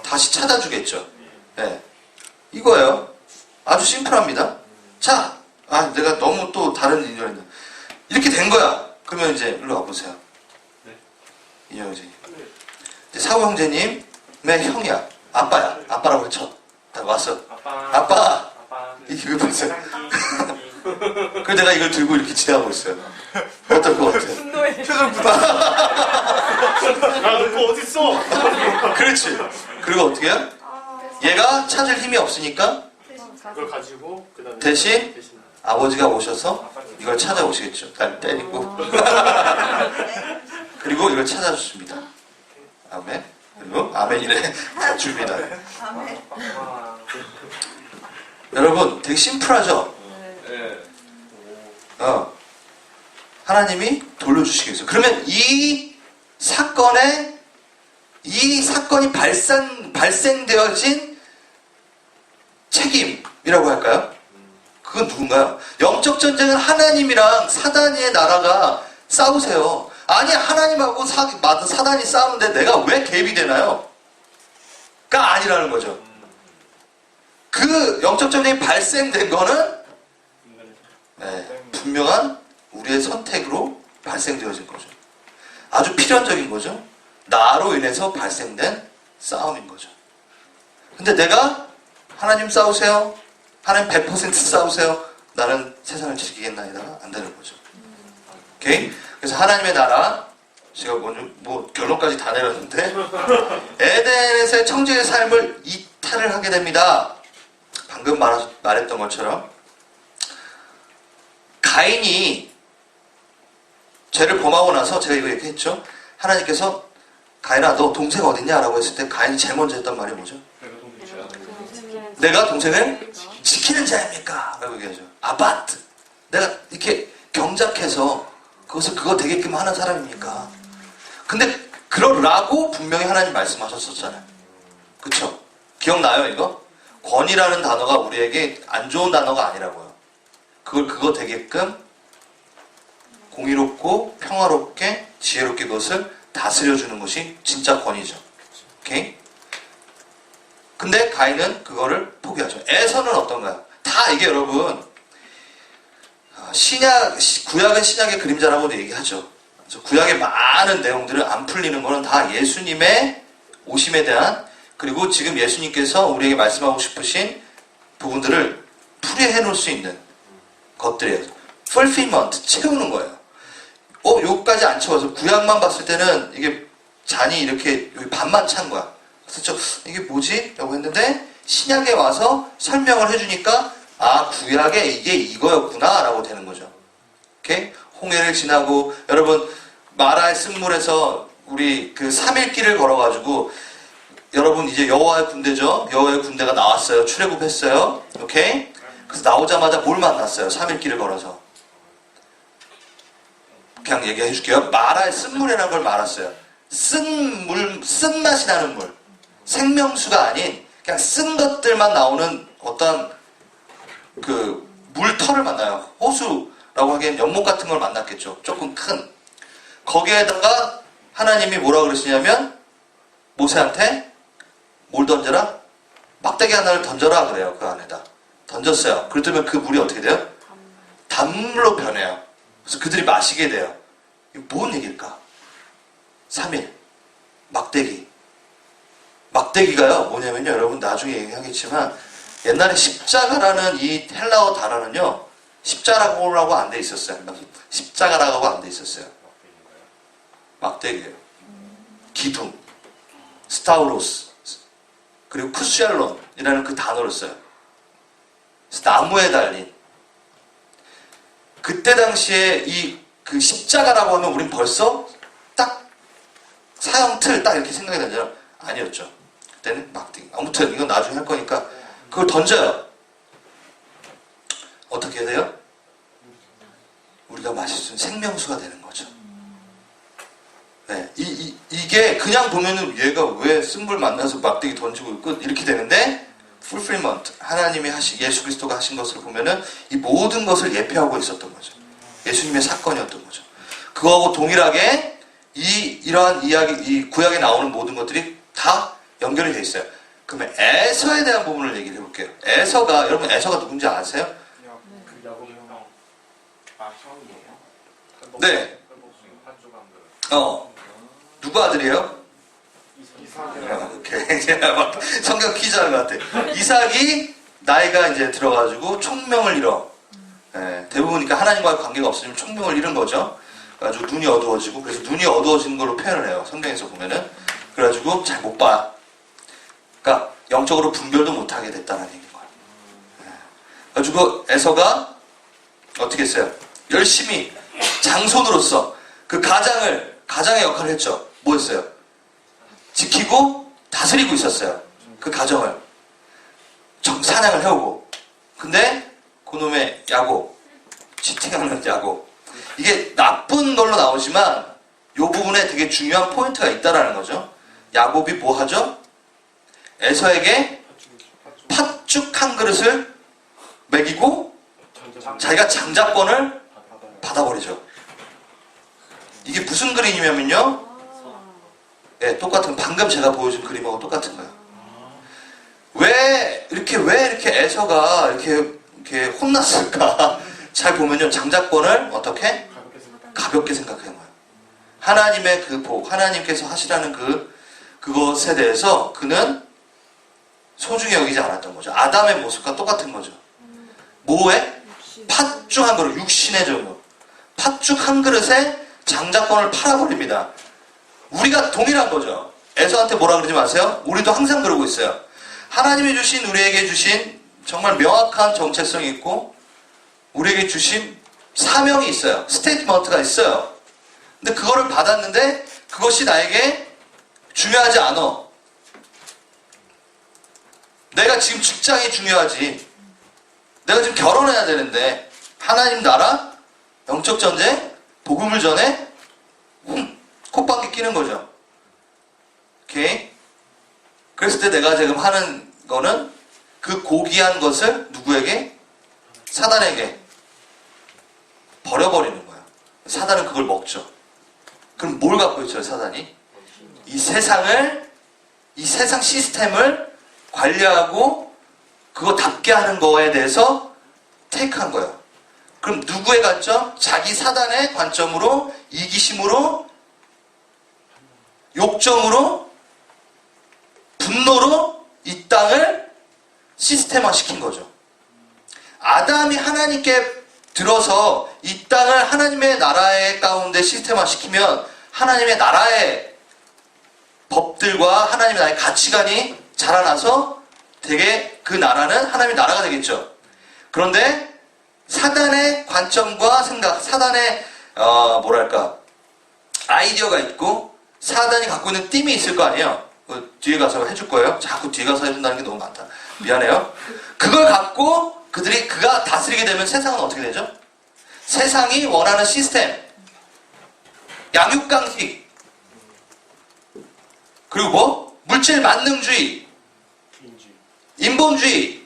다시 찾아주겠죠. 네. 이거예요. 아주 심플합니다. 자, 내가 너무 또 다른 인연을 했네. 이렇게 된 거야. 그러면 이제 일로 와보세요. 인형 형제님. 사우 형제님의 형이야. 아빠야. 아빠라고 해쳐. 딱 왔어. 아빠. 이게 왜 봤어요? 그래서 내가 이걸 들고 이렇게 지나고 있어요. 어떨 것 같아요?
표정 부담. 야, 너 어딨어?
그렇지. 그리고 어떻게 해요? 얘가 찾을 힘이 없으니까
그걸 가지고 그다음에
대신 아버지가 오셔서 이걸 찾아오시겠죠. 날 때리고. 그리고 이걸 찾아주십니다. 아멘. 그리고 아멘이래. 줍니다. 여러분, 되게 심플하죠? 하나님이 돌려주시겠어요. 그러면 이 사건이 발생되어진 책임이라고 할까요? 그건 누군가요? 영적 전쟁은 하나님이랑 사단의 나라가 싸우세요. 아니, 하나님하고 사단이 싸우는데 내가 왜 개입이 되나요? 가 아니라는 거죠. 그 영적 전쟁이 발생된 거는 분명한 우리의 선택으로 발생되어진 거죠. 아주 필연적인 거죠. 나로 인해서 발생된 싸움인 거죠. 근데 내가 하나님 싸우세요. 하나님 100% 싸우세요. 나는 세상을 지키겠나이다가 안 되는 거죠. 오케이? 그래서 하나님의 나라, 제가 결론까지 다 내렸는데, 에덴에서의 청지의 삶을 이탈을 하게 됩니다. 방금 말했던 것처럼, 가인이 죄를 범하고 나서 제가 이거 얘기했죠. 하나님께서 가인아, 너 동생 어딨냐? 라고 했을 때 가인이 제일 먼저 했던 말이 뭐죠? 내가 동생을 지키는 자입니까? 라고 얘기하죠. 아바트. 내가 이렇게 경작해서 그거 되게끔 하는 사람입니까? 근데 그러라고 분명히 하나님 말씀하셨었잖아요. 그쵸? 기억나요 이거? 권위라는 단어가 우리에게 안 좋은 단어가 아니라고요. 그거 되게끔 공의롭고 평화롭게 지혜롭게 그것을 다스려주는 것이 진짜 권위죠. 오케이? 근데 가인은 그거를 포기하죠. 에서는 어떤가요? 다 이게 여러분, 구약은 신약의 그림자라고도 얘기하죠. 그래서 구약의 많은 내용들을 안 풀리는 거는 다 예수님의 오심에 대한, 그리고 지금 예수님께서 우리에게 말씀하고 싶으신 부분들을 풀이해 놓을 수 있는 것들이에요. fulfillment, 채우는 거예요. 여기까지 안 채워서 구약만 봤을 때는 이게 잔이 이렇게 여기 반만 찬 거야. 그래서 이게 뭐지? 라고 했는데 신약에 와서 설명을 해주니까 구약에 이게 이거였구나 라고 되는 거죠. 오케이? 홍해를 지나고, 여러분 마라의 쓴물에서 우리 그 3일길을 걸어가지고, 여러분 이제 여호와의 군대죠. 여호와의 군대가 나왔어요. 출애굽했어요. 오케이? 그래서 나오자마자 뭘 만났어요? 3일길을 걸어서. 그냥 얘기해 줄게요. 마라의 쓴물이라는 걸 말았어요. 쓴맛이 나는 물. 생명수가 아닌 그냥 쓴 것들만 나오는 어떤 그 물터를 만나요. 호수라고 하기엔 연못 같은 걸 만났겠죠. 조금 큰. 거기에다가 하나님이 뭐라 그러시냐면 모세한테 뭘 던져라? 막대기 하나를 던져라 그래요. 그 안에다. 던졌어요. 그랬더니 그 물이 어떻게 돼요? 단물로 변해요. 그래서 그들이 마시게 돼요. 이게 뭔 얘기일까? 3일. 막대기. 막대기가요. 뭐냐면요. 여러분 나중에 얘기하겠지만 옛날에 십자가라는 이 헬라어 단어는요. 십자가라고 안 돼 있었어요. 십자가라고 안 돼 있었어요. 막대기예요. 기둥. 스타우로스. 그리고 쿠샬론이라는 그 단어를 써요. 그래서 나무에 달린. 그때 당시에 이 그 십자가라고 하면 우린 벌써 딱 사형 틀 딱 이렇게 생각이 나잖아요. 아니었죠. 그때는 막대기. 아무튼 이건 나중에 할 거니까 그걸 던져요. 어떻게 해야 돼요? 우리가 마실 수 있는 생명수가 되는 거죠. 네, 이게 그냥 보면은 얘가 왜 쓴물 만나서 막대기 던지고 있고 이렇게 되는데 fulfillment 하나님이 예수 그리스도가 하신 것을 보면은 이 모든 것을 예표하고 있었던 거죠. 예수님의 사건이었던 거죠. 그거하고 동일하게 이러한 이야기, 이 구약에 나오는 모든 것들이 다 연결이 돼 있어요. 그러면 에서에 대한 부분을 얘기를 해볼게요. 에서가 여러분 에서가 누군지 아세요?
그 야곱 형. 아 형이에요?
네. 누구 아들이에요?
이삭이랑
오케이. 막 성경 퀴즈 하는 것 같아. 이삭이 나이가 이제 들어가지고 총명을 잃어. 예, 대부분 그러니까 하나님과의 관계가 없으면 총명을 잃은 거죠. 그래가지고 눈이 어두워지고 그래서 눈이 어두워지는 걸로 표현을 해요. 성경에서 보면은. 그래가지고 잘 못 봐. 그러니까 영적으로 분별도 못하게 됐다는 얘기인 거예요. 예. 그래가지고 에서가 어떻게 했어요? 열심히 장손으로서 그 가장의 역할을 했죠. 뭐 했어요? 지키고 다스리고 있었어요. 그 가정을. 사냥을 해오고. 근데 그놈의 야곱, 치팅하는 야곱. 이게 나쁜 걸로 나오지만 이 부분에 되게 중요한 포인트가 있다라는 거죠. 야곱이 뭐 하죠? 에서에게 팥죽 한 그릇을 먹이고 자기가 장자권을 받아버리죠. 이게 무슨 그림이냐면요. 네, 똑같은 방금 제가 보여준 그림하고 똑같은 거예요. 왜 이렇게 에서가 이렇게 혼났을까? 잘 보면요, 장자권을 어떻게 가볍게 생각하는 거예요. 하나님의 그 복, 하나님께서 하시라는 그것에 대해서 그는 소중히 여기지 않았던 거죠. 아담의 모습과 똑같은 거죠. 뭐에? 팥죽 한 그릇, 육신의 정도. 팥죽 한 그릇에 장자권을 팔아버립니다. 우리가 동일한 거죠. 에서한테 뭐라 그러지 마세요. 우리도 항상 그러고 있어요. 하나님이 주신 우리에게 주신 정말 명확한 정체성이 있고 우리에게 주신 사명이 있어요. 스테이트먼트가 있어요. 근데 그거를 받았는데 그것이 나에게 중요하지 않아. 내가 지금 직장이 중요하지. 내가 지금 결혼해야 되는데 하나님 나라, 영적 전쟁, 복음을 전해 콧방귀 끼는 거죠. 오케이? 그랬을 때 내가 지금 하는 거는 그 고귀한 것을 누구에게? 사단에게 버려버리는 거야. 사단은 그걸 먹죠. 그럼 뭘 갖고 있어요, 사단이? 이 세상 시스템을 관리하고 그거답게 하는 거에 대해서 테이크한 거예요. 그럼 누구의 관점? 자기 사단의 관점으로, 이기심으로, 욕정으로, 분노로 이 땅을 시스템화 시킨 거죠. 아담이 하나님께 들어서 이 땅을 하나님의 나라의 가운데 시스템화 시키면 하나님의 나라의 법들과 하나님의 나라의 가치관이 자라나서 되게 그 나라는 하나님의 나라가 되겠죠. 그런데 사단의 관점과 생각, 사단의 아이디어가 있고 사단이 갖고 있는 띠이 있을 거 아니에요. 뒤에 가서 해줄 거예요. 자꾸 뒤에 가서 해준다는 게 너무 많다. 미안해요. 그걸 갖고 그가 다스리게 되면 세상은 어떻게 되죠? 세상이 원하는 시스템, 양육강식, 그리고 뭐? 물질 만능주의,
인지.
인본주의.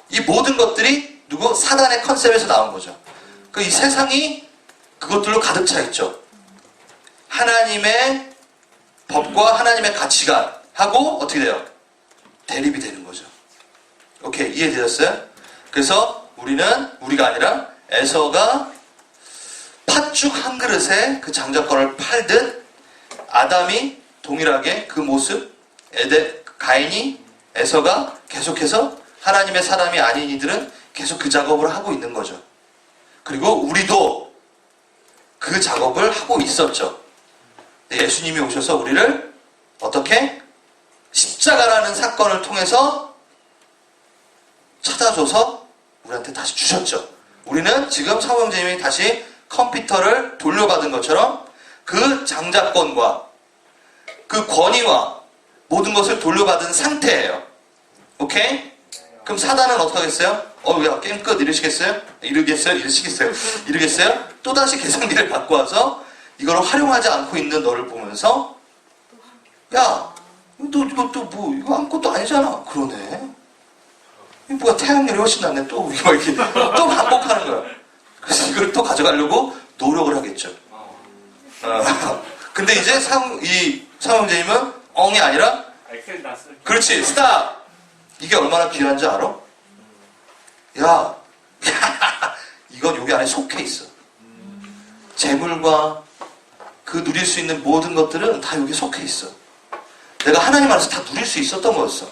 이 모든 것들이 누구? 사단의 컨셉에서 나온 거죠. 그 이 세상이 그것들로 가득 차 있죠. 하나님의 법과 하나님의 가치관하고 어떻게 돼요? 대립이 되는 거죠. 오케이, 이해되셨어요? 그래서 우리가 아니라 에서가 팥죽 한 그릇에 그 장자권을 팔듯 아담이 동일하게 그 모습, 가인이, 에서가 계속해서 하나님의 사람이 아닌 이들은 계속 그 작업을 하고 있는 거죠. 그리고 우리도 그 작업을 하고 있었죠. 예수님이 오셔서 우리를 어떻게? 십자가라는 사건을 통해서 찾아줘서 우리한테 다시 주셨죠. 우리는 지금 사모형제님이 다시 컴퓨터를 돌려받은 것처럼 그 장자권과 그 권위와 모든 것을 돌려받은 상태예요. 오케이? 그럼 사단은 어떻게 하겠어요? 야, 게임 끝 이러시겠어요? 이러겠어요? 또다시 계산기를 갖고 와서 이걸 활용하지 않고 있는 너를 보면서 야, 너 이것도 뭐 이거 아무것도 아니잖아. 그러네. 이거 뭐야, 태양열이 훨씬 낫네. 또 이거 이렇게 또 반복하는 거야. 그래서 이걸 또 가져가려고 노력을 하겠죠. 근데 이제 사형제님은 엉이 아니라
엑셀 다 쓸.
그렇지, 스탑. 이게 얼마나 귀한지 알아? 야, 이건 여기 안에 속해 있어. 재물과 그 누릴 수 있는 모든 것들은 다 여기 속해 있어. 내가 하나님 안에서 다 누릴 수 있었던 거였어.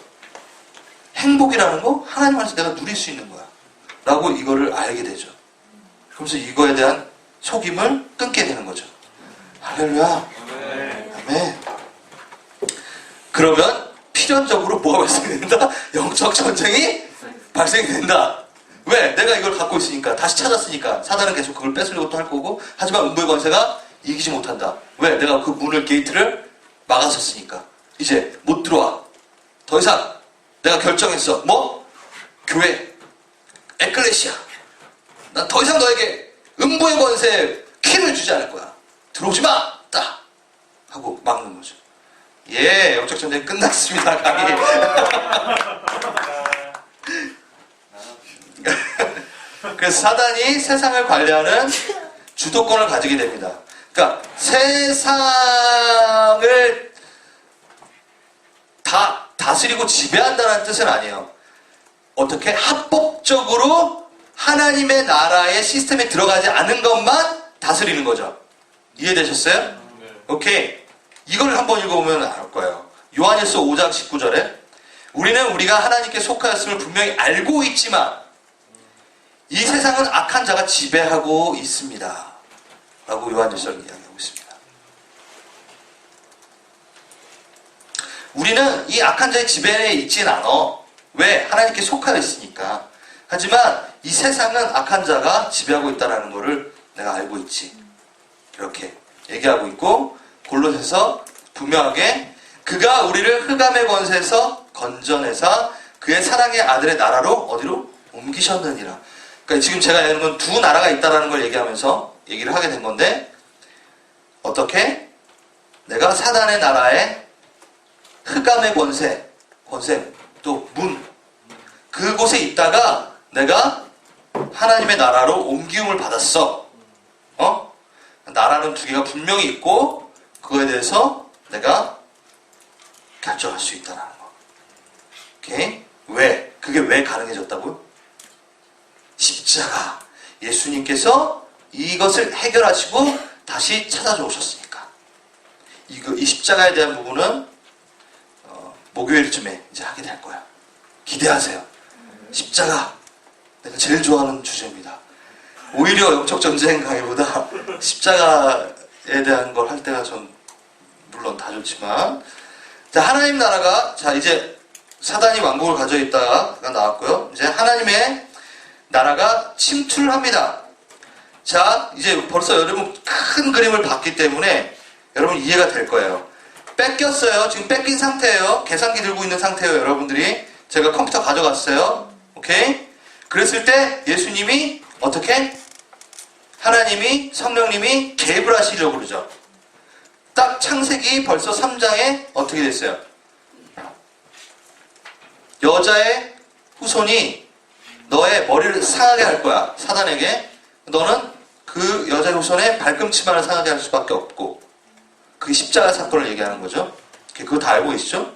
행복이라는 거 하나님 안에서 내가 누릴 수 있는 거야. 라고 이거를 알게 되죠. 그러면서 이거에 대한 속임을 끊게 되는 거죠. 할렐루야. 아멘. 그러면 필연적으로 뭐가 발생이 된다? 영적 전쟁이 발생이 된다. 왜? 내가 이걸 갖고 있으니까, 다시 찾았으니까. 사단은 계속 그걸 뺏으려고 또 할 거고, 하지만 음부의 권세가 이기지 못한다. 왜? 내가 그 문을, 게이트를 막았었으니까. 이제 못 들어와. 더 이상 내가 결정했어. 뭐? 교회, 에클레시아. 난 더 이상 너에게 음부의 권세에 키를 주지 않을 거야. 들어오지 마! 딱! 하고 막는 거죠. 예, 영적 전쟁 끝났습니다. 강의. 그래서 사단이 세상을 관리하는 주도권을 가지게 됩니다. 그러니까 세상을 다 다스리고 지배한다는 뜻은 아니에요. 어떻게 합법적으로 하나님의 나라의 시스템에 들어가지 않은 것만 다스리는 거죠. 이해되셨어요? 오케이. 이걸 한번 읽어보면 알 거예요. 요한일서 5장 19절에 우리는 우리가 하나님께 속하였음을 분명히 알고 있지만 이 세상은 악한 자가 지배하고 있습니다. 라고 요한일서는 이야기하고 있습니다. 우리는 이 악한 자의 지배에 있진 않아. 왜? 하나님께 속하여 있으니까. 하지만 이 세상은 악한 자가 지배하고 있다는 것을 내가 알고 있지. 이렇게 얘기하고 있고, 골로새서 분명하게 그가 우리를 흑암의 권세에서 건져내사 그의 사랑의 아들의 나라로 어디로? 옮기셨느니라. 그러니까 지금 제가 얘기하는 건 두 나라가 있다는 걸 얘기하면서 얘기를 하게 된 건데, 어떻게? 내가 사단의 나라에 흑암의 권세, 또 문, 그곳에 있다가 내가 하나님의 나라로 옮기움을 받았어. 나라는 두 개가 분명히 있고 그거에 대해서 내가 결정할 수 있다는 거. 오케이? 왜? 그게 왜 가능해졌다고요? 십자가. 예수님께서 이것을 해결하시고 다시 찾아줘 오셨으니까. 이 십자가에 대한 부분은 목요일쯤에 이제 하게 될 거야. 기대하세요. 십자가. 내가 제일 좋아하는 주제입니다. 오히려 영적 전쟁 강의보다 십자가에 대한 걸 할 때가 전 물론 다 좋지만, 자, 하나님 나라가, 자, 이제 사단이 왕국을 가져 있다가 나왔고요. 이제 하나님의 나라가 침투를 합니다. 자, 이제 벌써 여러분 큰 그림을 봤기 때문에 여러분 이해가 될 거예요. 뺏겼어요. 지금 뺏긴 상태예요. 계산기 들고 있는 상태예요, 여러분들이. 제가 컴퓨터 가져갔어요. 오케이? 그랬을 때 예수님이 어떻게? 하나님이, 성령님이 개입을 하시려고 그러죠. 딱 창세기 벌써 3장에 어떻게 됐어요? 여자의 후손이 너의 머리를 상하게 할 거야. 사단에게. 너는 그 여자의 후손의 발꿈치만을 상하게 할 수밖에 없고. 그게 십자가 사건을 얘기하는 거죠. 그거 다 알고 계시죠?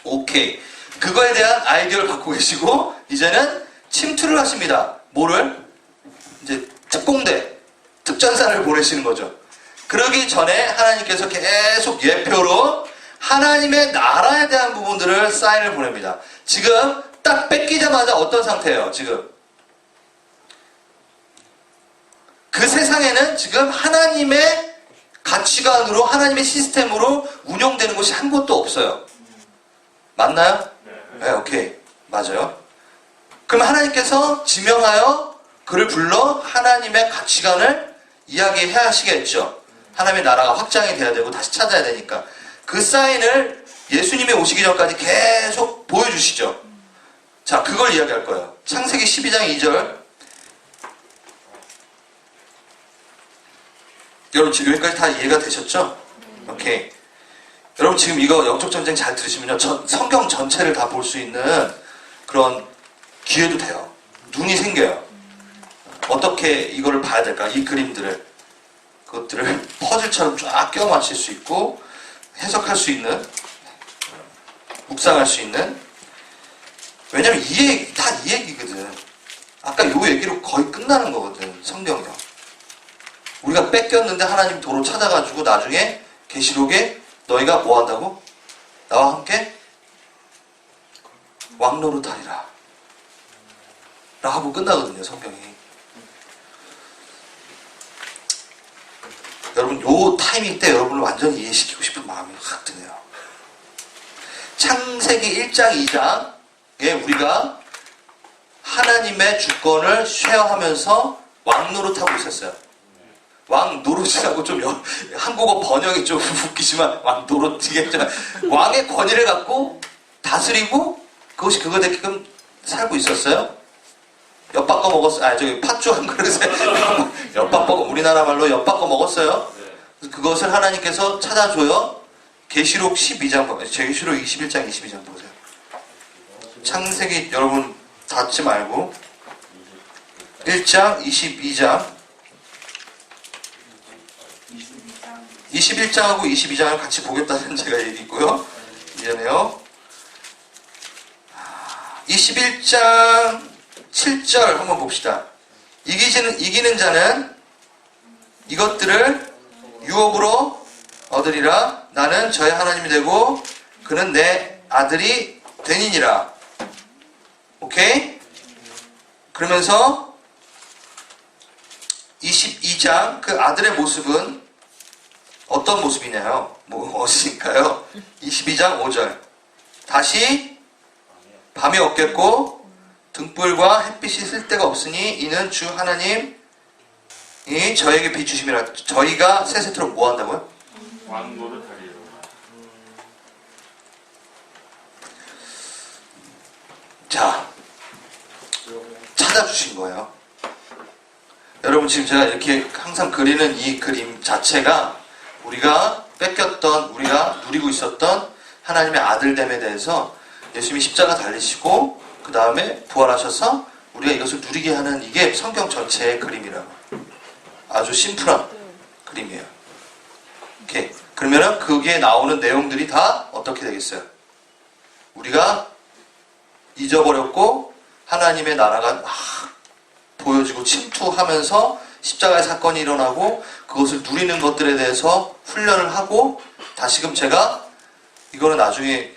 오케이. 그거에 대한 아이디어를 갖고 계시고 이제는 침투를 하십니다. 뭐를? 이제 특공대, 특전사를 보내시는 거죠. 그러기 전에 하나님께서 계속 예표로 하나님의 나라에 대한 부분들을 사인을 보냅니다. 지금 딱 뺏기자마자 어떤 상태예요? 지금 그 세상에는 지금 하나님의 가치관으로 하나님의 시스템으로 운영되는 곳이 한 곳도 없어요. 맞나요? 네, 오케이. 맞아요. 그럼 하나님께서 지명하여 그를 불러 하나님의 가치관을 이야기해야 하시겠죠. 하나님의 나라가 확장이 돼야 되고 다시 찾아야 되니까. 그 사인을 예수님이 오시기 전까지 계속 보여주시죠. 자, 그걸 이야기할 거예요. 창세기 12장 2절. 여러분 지금 여기까지 다 이해가 되셨죠? 오케이. 여러분 지금 이거 영적 전쟁 잘 들으시면요. 성경 전체를 다 볼 수 있는 그런 기회도 돼요. 눈이 생겨요. 어떻게 이거를 봐야 될까? 이 그림들을. 그것들을 퍼즐처럼 쫙 끼워 맞출 수 있고 해석할 수 있는, 묵상할 수 있는. 왜냐면 이 얘기, 다 이 얘기거든. 아까 요 얘기로 거의 끝나는 거거든. 성경이요. 우리가 뺏겼는데 하나님 도로 찾아가지고 나중에 계시록에 너희가 뭐 한다고? 나와 함께 왕노릇하리라 라고 하고 끝나거든요. 성경이. 여러분 요 타이밍 때 여러분을 완전히 이해시키고 싶은 마음이 확 드네요. 창세기 1장 2장에 우리가 하나님의 주권을 쉐어하면서 왕노릇하고 있었어요. 왕노릇이라고 좀 한국어 번역이 좀 웃기지만 왕노릇 이게 왕의 권위를 갖고 다스리고 그것이 그거 되게끔 살고 있었어요. 엿바꿔 먹었어요. 아 저기 팥죽 한 그릇에 엿바꿔 우리나라 말로 엿바꿔 먹었어요. 그것을 하나님께서 찾아줘요. 계시록 12장 계시록 21장 22장 보세요. 창세기 여러분 닫지 말고 1장 22장 21장하고 22장을 같이 보겠다는 제가 얘기했고요. 미안해요. 21장 7절 한번 봅시다. 이기는 자는 이것들을 유업으로 얻으리라. 나는 저의 하나님이 되고 그는 내 아들이 되니니라. 오케이? 그러면서 22장 그 아들의 모습은 어떤 모습이냐요? 무엇일까요? 22장 5절. 다시 밤이 없겠고 등불과 햇빛이 쓸 데가 없으니 이는 주 하나님이 저에게 비추심이라. 저희가 세 세트로 뭐 한다고요?
왕노를 하리라.
자, 찾아주신 거예요. 여러분 지금 제가 이렇게 항상 그리는 이 그림 자체가 우리가 뺏겼던, 우리가 누리고 있었던 하나님의 아들됨에 대해서 예수님이 십자가 달리시고 그 다음에 부활하셔서 우리가 이것을 누리게 하는 이게 성경 전체의 그림이라고. 아주 심플한 그림이에요. 오케이. 그러면은 거기에 나오는 내용들이 다 어떻게 되겠어요? 우리가 잊어버렸고 하나님의 나라가 막 보여지고 침투하면서 십자가의 사건이 일어나고 그것을 누리는 것들에 대해서 훈련을 하고 다시금 제가 이거는 나중에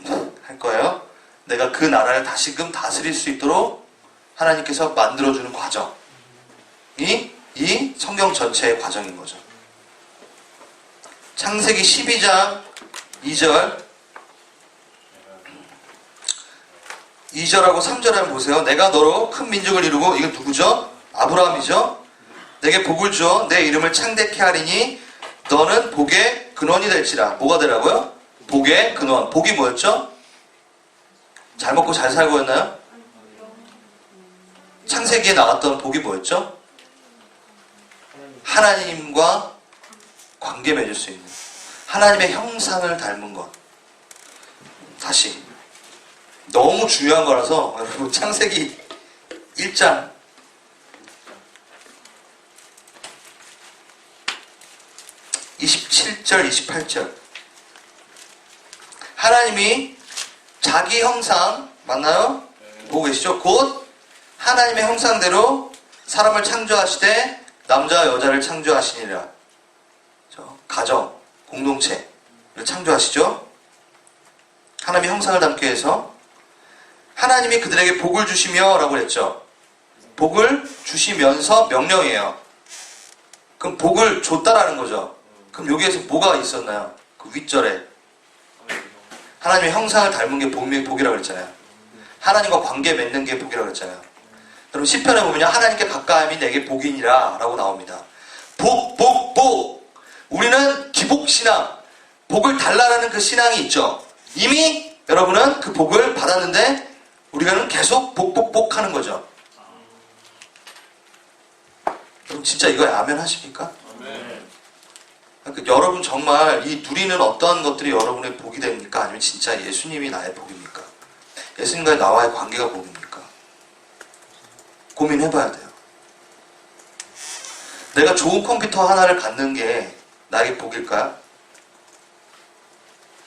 할 거예요. 내가 그 나라를 다시금 다스릴 수 있도록 하나님께서 만들어주는 과정이 이 성경 전체의 과정인 거죠. 창세기 12장 2절 2절하고 3절 한번 보세요. 내가 너로 큰 민족을 이루고 이건 누구죠? 아브라함이죠. 내게 복을 주어 내 이름을 창대케 하리니 너는 복의 근원이 될지라. 뭐가 되라고요? 복의 근원. 복이 뭐였죠? 잘 먹고 잘 살고였나요? 창세기에 나왔던 복이 뭐였죠? 하나님과 관계 맺을 수 있는, 하나님의 형상을 닮은 것. 다시. 너무 중요한 거라서 여러분 창세기 1장 27절 28절 하나님이 자기 형상 맞나요? 보고 계시죠? 곧 하나님의 형상대로 사람을 창조하시되 남자와 여자를 창조하시니라. 가정, 공동체를 창조하시죠? 하나님의 형상을 담기 위해서 하나님이 그들에게 복을 주시며 라고 했죠. 복을 주시면서 명령이에요. 그럼 복을 줬다라는 거죠. 그럼 여기에서 뭐가 있었나요? 그 윗절에 하나님의 형상을 닮은 게 복이라고 그랬잖아요. 하나님과 관계 맺는 게 복이라고 그랬잖아요. 여러분 시편에 보면 하나님께 가까움이 내게 복이니라 라고 나옵니다. 복! 우리는 기복신앙, 복을 달라라는 그 신앙이 있죠. 이미 여러분은 그 복을 받았는데 우리가는 계속 복 하는 거죠. 여러분 진짜 이거에 아멘 하십니까? 그러니까 여러분 정말 이 누리는 어떠한 것들이 여러분의 복이 됩니까? 아니면 진짜 예수님이 나의 복입니까? 예수님과의 나와의 관계가 복입니까? 고민해봐야 돼요. 내가 좋은 컴퓨터 하나를 갖는 게 나에게 복일까요?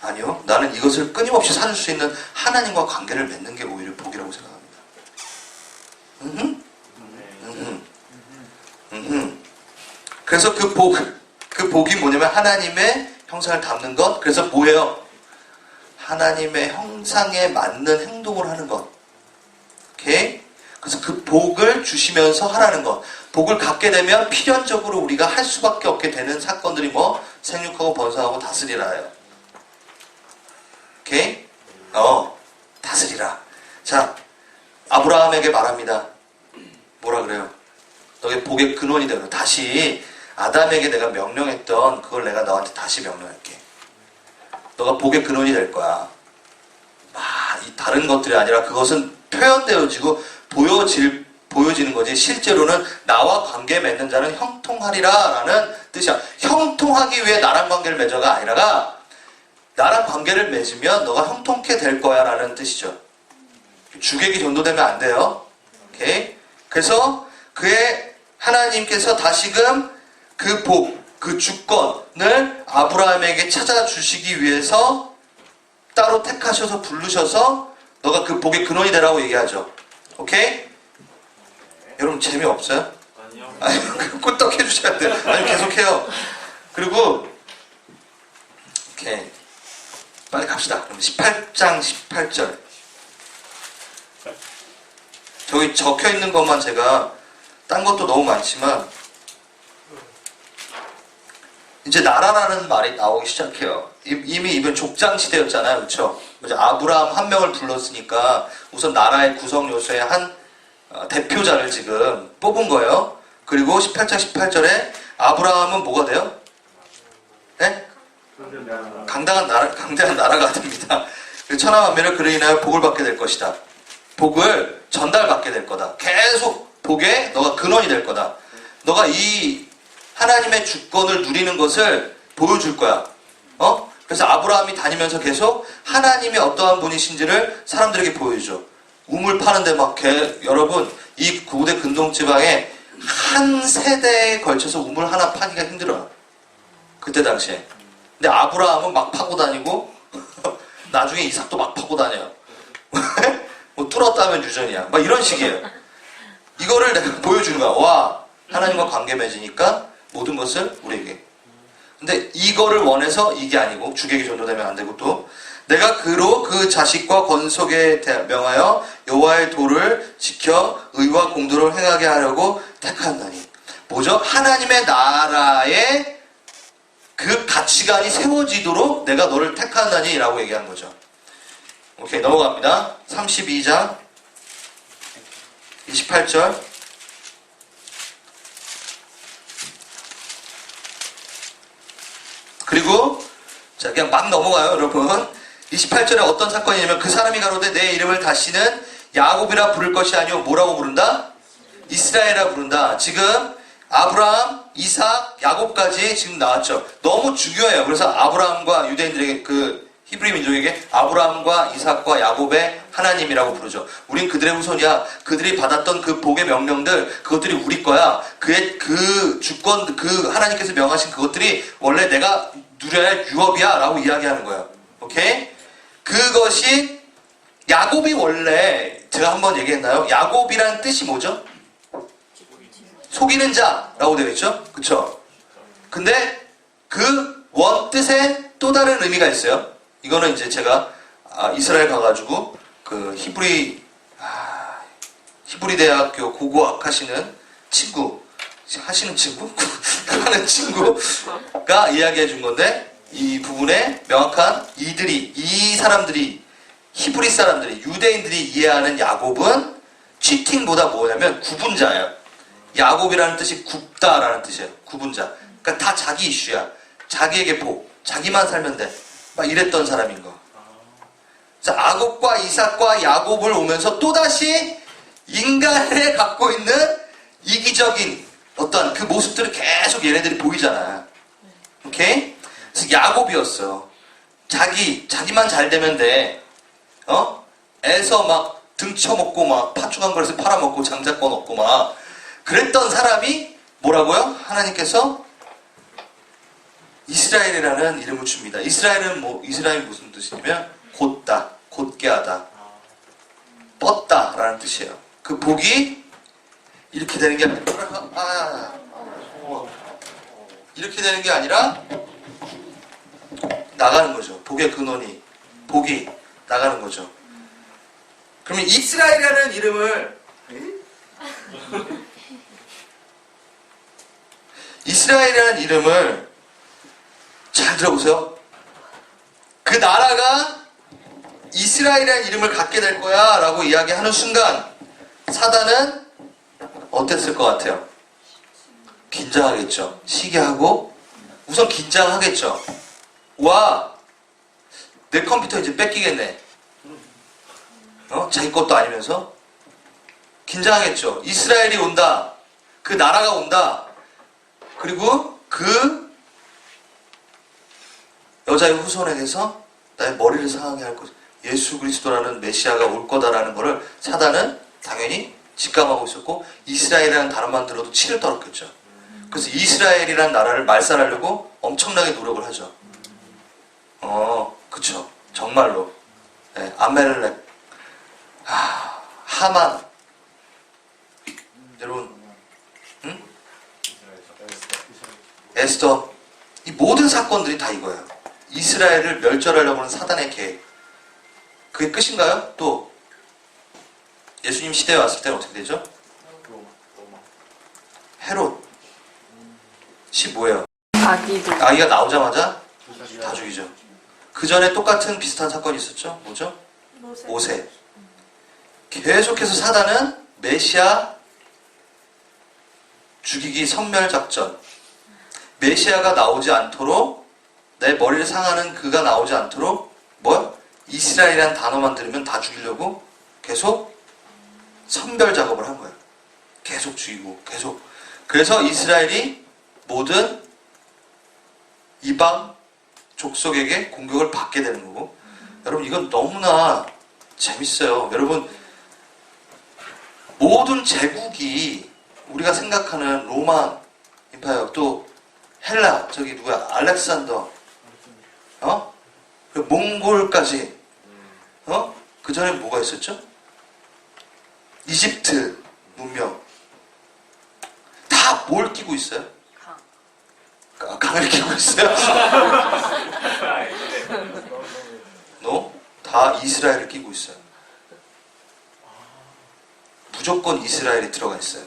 아니요. 나는 이것을 끊임없이 사줄 수 있는 하나님과 관계를 맺는 게 오히려 복이라고 생각합니다. 그래서 그 복이 뭐냐면 하나님의 형상을 담는 것. 그래서 뭐예요? 하나님의 형상에 맞는 행동을 하는 것. 오케이? 그래서 그 복을 주시면서 하라는 것. 복을 갖게 되면 필연적으로 우리가 할 수밖에 없게 되는 사건들이 뭐? 생육하고 번성하고 다스리라예요. 오케이? 다스리라. 자, 아브라함에게 말합니다. 뭐라 그래요? 너의 복의 근원이 되는. 다시 아담에게 내가 명령했던 그걸 내가 너한테 다시 명령할게. 너가 복의 근원이 될 거야. 이 다른 것들이 아니라 그것은 표현되어지고 보여지는 거지. 실제로는 나와 관계 맺는 자는 형통하리라 라는 뜻이야. 형통하기 위해 나랑 관계를 맺어가 아니라가 나랑 관계를 맺으면 너가 형통케 될 거야 라는 뜻이죠. 주객이 전도되면 안 돼요. 오케이? 그래서 하나님께서 다시금 그 복, 그 주권을 아브라함에게 찾아주시기 위해서 따로 택하셔서 부르셔서 너가 그 복의 근원이 되라고 얘기하죠. 오케이? 여러분 재미없어요?
아니요.
아니, 꿀떡 해주셔야 돼요. 아니 계속해요. 그리고 오케이 빨리 갑시다. 그럼 18장 18절 저기 적혀있는 것만 제가 딴 것도 너무 많지만 이제 나라라는 말이 나오기 시작해요. 이미 이번 족장 시대였잖아요. 그렇죠? 아브라함 한 명을 불렀으니까 우선 나라의 구성 요소의 한 대표자를 지금 뽑은 거예요. 그리고 18장 18절에 아브라함은 뭐가 돼요? 네? 강대한 나라가 됩니다. 천하만민을 그로 인하여 복을 받게 될 것이다. 복을 전달받게 될 거다. 계속 복에 너가 근원이 될 거다. 너가 이 하나님의 주권을 누리는 것을 보여줄 거야. 그래서 아브라함이 다니면서 계속 하나님이 어떠한 분이신지를 사람들에게 보여주죠. 우물 파는데 여러분 이 고대 근동지방에 한 세대에 걸쳐서 우물 하나 파기가 힘들어요. 그때 당시에. 근데 아브라함은 막 파고 다니고 나중에 이삭도 막 파고 다녀요. 뭐 뚫었다면 유전이야. 막 이런 식이에요. 이거를 내가 보여주는 거야. 와, 하나님과 관계 맺으니까 모든 것을 우리에게. 근데 이거를 원해서 이게 아니고 주객이 전도되면 안 되고 또 내가 그 자식과 건속에 명하여 여호와의 도를 지켜 의와 공도를 행하게 하려고 택한다니. 뭐죠? 하나님의 나라에 그 가치관이 세워지도록 내가 너를 택한다니 라고 얘기한 거죠. 오케이, 넘어갑니다. 32장 28절 그리고 자 그냥 막 넘어가요 여러분. 28절에 어떤 사건이냐면 그 사람이 가로되 내 이름을 다시는 야곱이라 부를 것이 아니오 뭐라고 부른다? 이스라엘이라 부른다. 지금 아브라함, 이삭, 야곱까지 지금 나왔죠. 너무 중요해요. 그래서 아브라함과 유대인들에게 그 히브리 민족에게 아브라함과 이삭과 야곱의 하나님이라고 부르죠. 우린 그들의 후손이야. 그들이 받았던 그 복의 명령들, 그것들이 우리 거야. 그의 그 주권, 그 하나님께서 명하신 그것들이 원래 내가 누려야 할 유업이야 라고 이야기하는 거예요. 오케이? 그것이 야곱이 원래 제가 한번 얘기했나요? 야곱이라는 뜻이 뭐죠? 속이는 자라고 되어 있죠? 그쵸? 근데 그 원 뜻에 또 다른 의미가 있어요. 이거는 이제 제가 이스라엘 가가지고 그 히브리 대학교 고고학 하시는 친구 하는 친구가 이야기해 준 건데, 이 부분에 명확한 이 사람들이 히브리 사람들이 유대인들이 이해하는 야곱은 치팅보다 뭐냐면 구분자예요. 야곱이라는 뜻이 굽다라는 뜻이에요. 구분자. 그러니까 다 자기 이슈야. 자기에게 복, 자기만 살면 돼. 막 이랬던 사람인 거. 자, 아곱과 이삭과 야곱을 오면서 또다시 인간에 갖고 있는 이기적인 어떤 그 모습들을 계속 얘네들이 보이잖아. 오케이? 그래서 야곱이었어. 자기만 잘 되면 돼. 애서 막 등쳐먹고 막 팥죽한 그릇을 팔아먹고 장자권 얻고 막 그랬던 사람이 뭐라고요? 하나님께서 이스라엘이라는 이름을 줍니다. 이스라엘이 무슨 뜻이냐면 곧다, 곧게 하다, 뻗다라는 뜻이에요. 그 복이 이렇게 되는 게 아니라 이렇게 되는 게 아니라 나가는 거죠. 복의 근원이, 복이 나가는 거죠. 그러면 이스라엘이라는 이름을 잘 들어보세요. 그 나라가 이스라엘이라는 이름을 갖게 될 거야 라고 이야기하는 순간 사단은 어땠을 것 같아요? 긴장하겠죠. 시기하고 우선 긴장하겠죠. 와, 내 컴퓨터 이제 뺏기겠네. 자기 것도 아니면서 긴장하겠죠. 이스라엘이 온다. 그 나라가 온다. 그리고 그 여자의 후손에게서 나의 머리를 상하게 할 것, 예수 그리스도라는 메시아가 올 거다라는 거를 사단은 당연히 직감하고 있었고, 이스라엘이라는 단어만 들어도 치를 떨었겠죠. 그래서 이스라엘이라는 나라를 말살하려고 엄청나게 노력을 하죠. 그쵸. 정말로. 네, 아멜렉, 하만. 여러분, 응? 에스더. 이 모든 사건들이 다 이거예요. 이스라엘을 멸절하려고 하는 사단의 계획. 그게 끝인가요? 또 예수님 시대에 왔을 때는 어떻게 되죠? 헤롯이 뭐예요? 아기가 나오자마자 다 죽이죠. 그 전에 똑같은 비슷한 사건이 있었죠. 뭐죠? 모세. 계속해서 사단은 메시아 죽이기 선멸작전, 메시아가 나오지 않도록, 내 머리를 상하는 그가 나오지 않도록 이스라엘이라는 단어만 들으면 다 죽이려고 계속 선별 작업을 한 거예요. 계속 죽이고 계속. 그래서 이스라엘이 모든 이방 족속에게 공격을 받게 되는 거고. 여러분, 이건 너무나 재밌어요. 여러분, 모든 제국이 우리가 생각하는 로마 임파이어, 또 헬라, 저기 누구야, 알렉산더, 그 몽골까지, 그 전에 뭐가 있었죠? 이집트 문명. 다 뭘 끼고 있어요? 강을 끼고 있어요? 다 이스라엘을 끼고 있어요. 무조건 이스라엘이 들어가 있어요.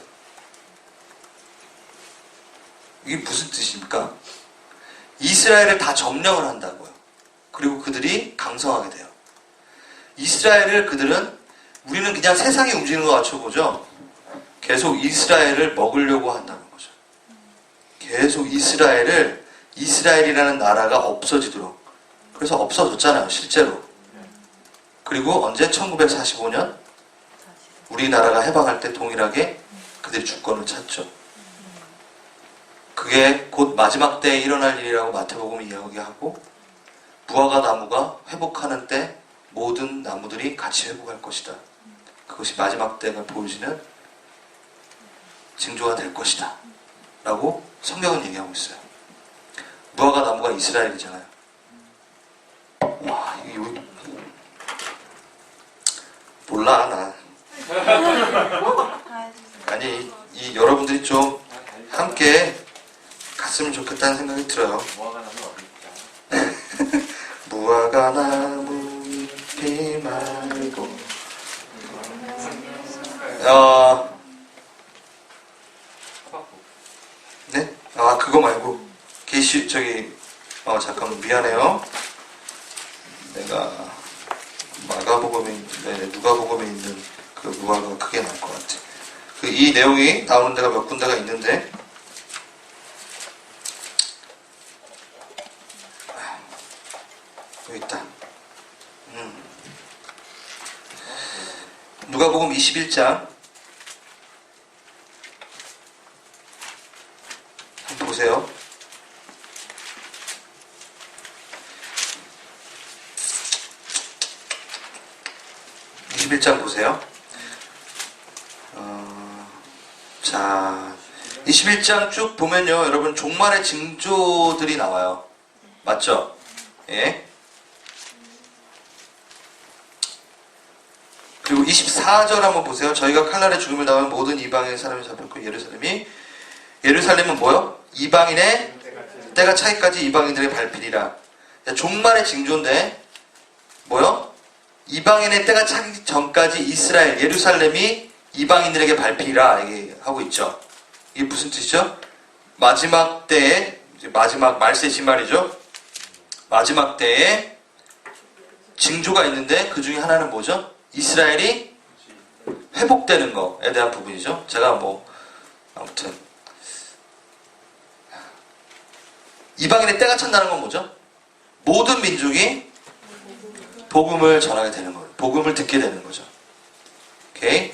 이게 무슨 뜻입니까? 이스라엘을 다 점령을 한다고요. 그리고 그들이 강성하게 돼요. 이스라엘을 우리는 그냥 세상이 움직이는 것 같이 보죠. 계속 이스라엘을 먹으려고 한다는 거죠. 계속 이스라엘이라는 나라가 없어지도록. 그래서 없어졌잖아요, 실제로. 그리고 언제? 1945년 우리나라가 해방할 때 동일하게 그들이 주권을 찾죠. 그게 곧 마지막 때에 일어날 일이라고 마태복음이 이야기하고 무화과 나무가 회복하는 때 모든 나무들이 같이 회복할 것이다. 그것이 마지막 때가 보여지는 징조가 될 것이다. 라고 성경은 얘기하고 있어요. 무화과 나무가 이스라엘이잖아요. 와, 이거 몰라, 나. 아니, 이 여러분들이 좀 함께 갔으면 좋겠다는 생각이 들어요. 무화과 나무 잎이 말고 네? 아, 그거 말고 잠깐만 미안해요. 내가 누가복음에 있는 그 무화과 그게 나을 것 같아. 이 내용이 나오는 데가 몇 군데가 있는데 여기 있다. 누가복음 21장 한번 보세요. 21장 보세요. 자, 21장 쭉 보면요, 여러분 종말의 징조들이 나와요. 맞죠? 예. 그리고 24절 한번 보세요. 저희가 칼날의 죽음을 당하면 모든 이방인 사람이 잡혔고 예루살렘은 뭐요? 이방인의 때가 차기까지 이방인들의 발필이라. 종말의 징조인데 뭐요? 이방인의 때가 차기 전까지 이스라엘, 예루살렘이 이방인들에게 발필이라 얘기하고 있죠. 이게 무슨 뜻이죠? 마지막 때에, 마지막 말세 지말이죠. 마지막 때에 징조가 있는데 그 중에 하나는 뭐죠? 이스라엘이 회복되는 거에 대한 부분이죠. 제가 아무튼 이방인의 때가 찬다는 건 뭐죠? 모든 민족이 복음을 전하게 되는 거예요. 복음을 듣게 되는 거죠. 오케이?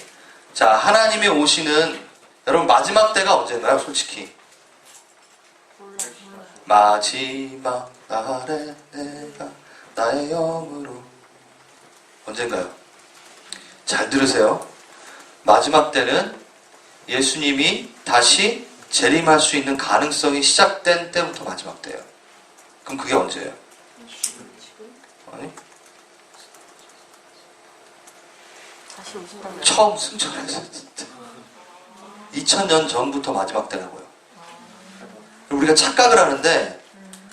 자, 하나님이 오시는 여러분 마지막 때가 언제인가요? 솔직히 마지막 날에 내가 나의 영으로 언젠가요? 잘 들으세요. 마지막 때는 예수님이 다시 재림할 수 있는 가능성이 시작된 때부터 마지막 때예요. 그럼 그게 언제예요? 아니?
다시 오신다면
처음 승천했어요. 2000년 전부터 마지막 때라고요. 우리가 착각을 하는데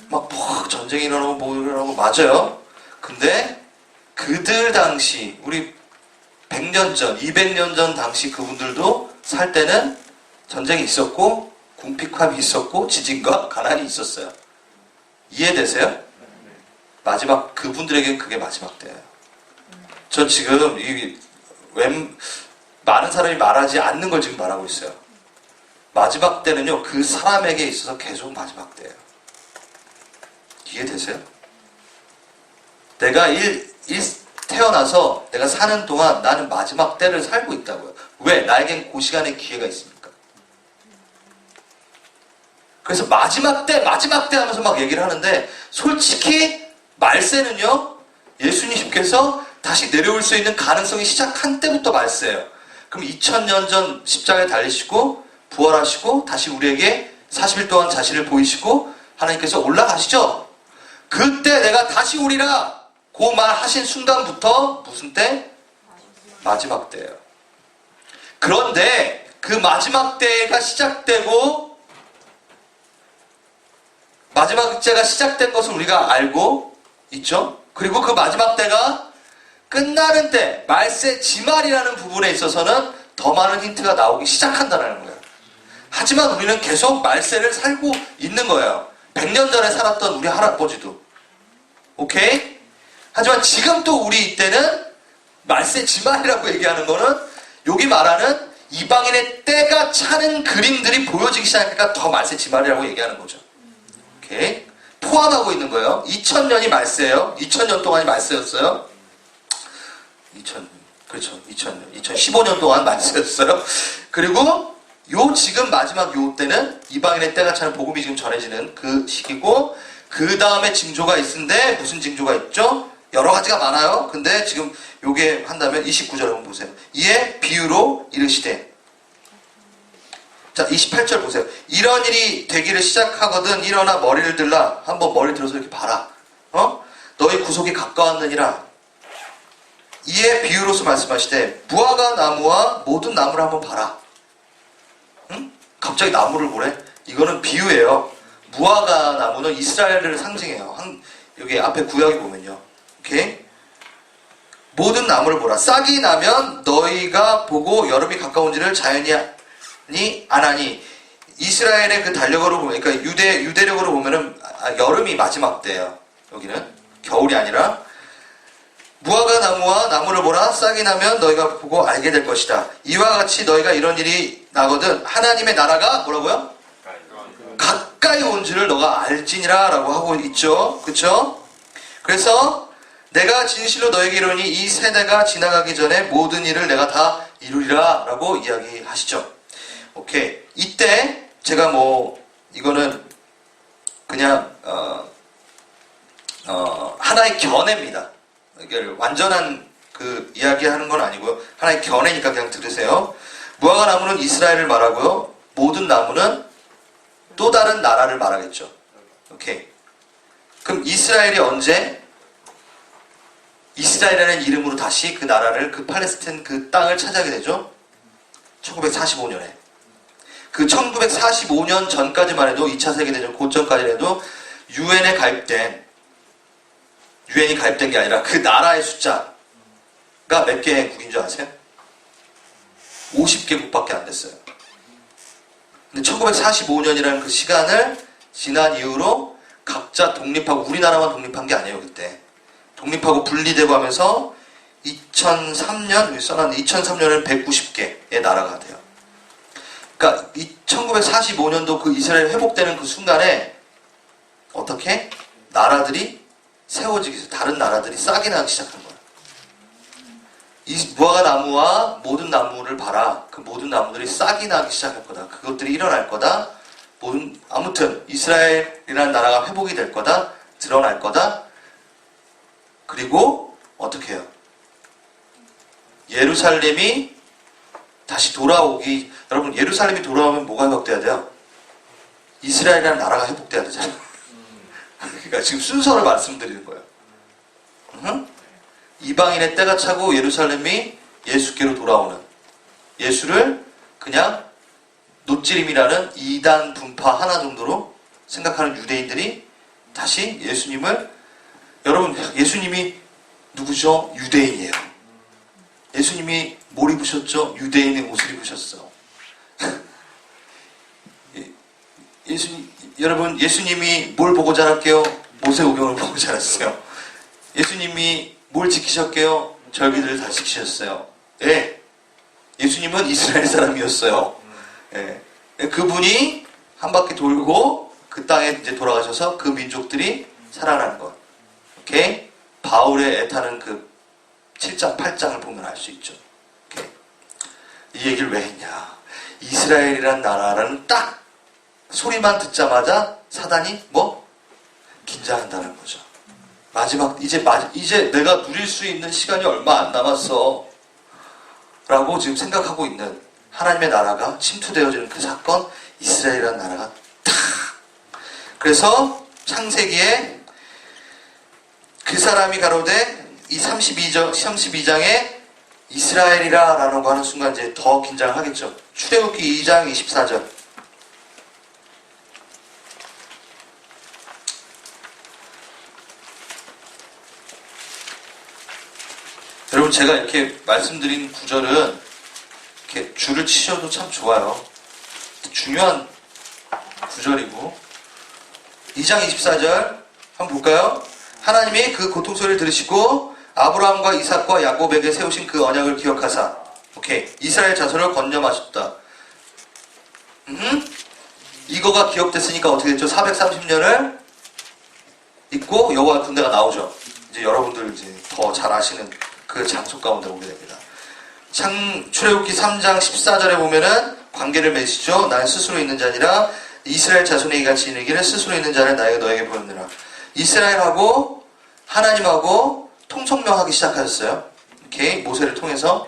막 전쟁이 일어나고 일어나고 맞아요. 근데 그들 당시 우리 100년 전, 200년 전 당시 그분들도 살 때는 전쟁이 있었고 궁핍함이 있었고 지진과 가난이 있었어요. 이해되세요? 마지막 그분들에게는 그게 마지막 때예요. 전 지금 많은 사람이 말하지 않는 걸 지금 말하고 있어요. 마지막 때는요, 그 사람에게 있어서 계속 마지막 때예요. 이해되세요? 내가 태어나서 내가 사는 동안 나는 마지막 때를 살고 있다고요. 왜? 나에겐 그 시간에 기회가 있으니까. 그래서 마지막 때 하면서 막 얘기를 하는데 솔직히 말세는요, 예수님께서 다시 내려올 수 있는 가능성이 시작한 때부터 말세예요. 그럼 2000년 전 십자가에 달리시고 부활하시고 다시 우리에게 40일 동안 자신을 보이시고 하나님께서 올라가시죠. 그때 내가 다시 오리라 그 말 하신 순간부터 무슨 때? 마지막 때예요. 그런데 그 마지막 때가 시작되고 마지막 때가 시작된 것을 우리가 알고 있죠. 그리고 그 마지막 때가 끝나는 때 말세 지말이라는 부분에 있어서는 더 많은 힌트가 나오기 시작한다는 거예요. 하지만 우리는 계속 말세를 살고 있는 거예요. 100년 전에 살았던 우리 할아버지도. 오케이? 하지만 지금 또 우리 이때는 말세 지말이라고 얘기하는 거는 여기 말하는 이방인의 때가 차는 그림들이 보여지기 시작하니까 더 말세 지말이라고 얘기하는 거죠. 오케이? 포함하고 있는 거예요. 2000년이 말세예요. 2000년 동안이 말세였어요. 2015년 동안 말세였어요. 그리고 요 지금 마지막 요 때는 이방인의 때가 차는 복음이 지금 전해지는 그 시기고, 그 다음에 징조가 있는데 무슨 징조가 있죠? 여러 가지가 많아요. 근데 지금 요게 한다면 29절 한번 보세요. 이에 비유로 이르시되. 자, 28절 보세요. 이런 일이 되기를 시작하거든 일어나 머리를 들라. 한번 머리 들어서 이렇게 봐라. 너희 구속이 가까웠느니라. 이에 비유로서 말씀하시되 무화과 나무와 모든 나무를 한번 봐라. 응? 갑자기 나무를 보래? 이거는 비유예요. 무화과 나무는 이스라엘을 상징해요. 여기 앞에 구약에 보면요. 오케이? 모든 나무를 보라. 싹이 나면 너희가 보고 여름이 가까운지를 자연히 안 하니. 이스라엘의 그 달력으로 보면, 그러니까 유대력으로 보면은 여름이 마지막 때예요. 여기는 겨울이 아니라. 무화과 나무와 나무를 보라. 싹이 나면 너희가 보고 알게 될 것이다. 이와 같이 너희가 이런 일이 나거든 하나님의 나라가 뭐라고요? 가까이 온지를 너가 알지니라 라고 하고 있죠. 그쵸? 그래서 내가 진실로 너에게 이르니 이 세대가 지나가기 전에 모든 일을 내가 다 이루리라 라고 이야기하시죠. 오케이. 이때 제가 이거는 그냥 하나의 견해입니다. 이게 완전한 그 이야기하는 건 아니고요. 하나의 견해니까 그냥 들으세요. 무화과 나무는 이스라엘을 말하고요. 모든 나무는 또 다른 나라를 말하겠죠. 오케이. 그럼 이스라엘이 언제 이스라엘이라는 이름으로 다시 그 나라를, 그 팔레스타인 그 땅을 차지하게 되죠? 1945년에. 그 1945년 전까지만 해도 2차 세계대전 고전까지 해도 유엔이 가입된 게 아니라 그 나라의 숫자가 몇 개의 국인 줄 아세요? 50개국밖에 안 됐어요. 근데 1945년이라는 그 시간을 지난 이후로 각자 독립하고, 우리나라만 독립한 게 아니에요. 그때 독립하고 분리되고 하면서 2003년, 여기 써놨는데 2003년에는 190개의 나라가 돼요. 그러니까 1945년도 그 이스라엘 회복되는 그 순간에 어떻게 나라들이 세워지기 위해서 다른 나라들이 싹이 나기 시작한 거예요. 이 무화과 나무와 모든 나무를 봐라. 그 모든 나무들이 싹이 나기 시작할 거다. 그것들이 일어날 거다. 아무튼 이스라엘이라는 나라가 회복이 될 거다. 드러날 거다. 그리고 어떻게 해요? 예루살렘이 다시 돌아오기. 여러분, 예루살렘이 돌아오면 뭐가 회복돼야 돼요? 이스라엘이라는 나라가 회복돼야 되잖아요. 그러니까 지금 순서를 말씀드리는 거예요. 이방인의 때가 차고 예루살렘이 예수께로 돌아오는, 예수를 그냥 노찌림이라는 이단 분파 하나 정도로 생각하는 유대인들이 다시 예수님을, 여러분, 예수님이 누구죠? 유대인이에요. 예수님이 뭘 입으셨죠? 유대인의 옷을 입으셨어. 여러분, 예수님이 뭘 보고 자랄게요? 모세오경을 보고 자랐어요. 예수님이 뭘 지키셨게요? 절기들을 다 지키셨어요. 예. 예수님은 이스라엘 사람이었어요. 예. 그분이 한 바퀴 돌고 그 땅에 이제 돌아가셔서 그 민족들이 살아나는 것. 오케이? 바울의 애타는 그 7장, 8장을 보면 알 수 있죠. 오케이? 이 얘기를 왜 했냐? 이스라엘이란 나라라는 딱 소리만 듣자마자 사단이 긴장한다는 거죠. 마지막, 이제 내가 누릴 수 있는 시간이 얼마 안 남았어. 라고 지금 생각하고 있는 하나님의 나라가 침투되어지는 그 사건, 이스라엘이라는 나라가 탁. 그래서 창세기에 그 사람이 가로되 이 32장에 이스라엘이라 라는 거 하는 순간 이제 더 긴장을 하겠죠. 출애굽기 2장 24절. 여러분, 제가 이렇게 말씀드린 구절은 이렇게 줄을 치셔도 참 좋아요. 중요한 구절이고. 2장 24절 한번 볼까요? 하나님이 그 고통소리를 들으시고 아브라함과 이삭과 야곱에게 세우신 그 언약을 기억하사. 오케이. 이스라엘 자손을 건념하셨다. 이거가 기억됐으니까 어떻게 됐죠? 430년을 있고 여호와 군대가 나오죠. 이제 여러분들 이제 더 잘 아시는 그 장소 가운데 오게 됩니다. 출애굽기 3장 14절에 보면은 관계를 맺으시죠. 난 스스로 있는 자니라. 이스라엘 자손에게 같이 이르기를 스스로 있는 자를 나에게 너에게 보였느라. 이스라엘하고 하나님하고 통성명하기 시작하셨어요. 오케이, 모세를 통해서.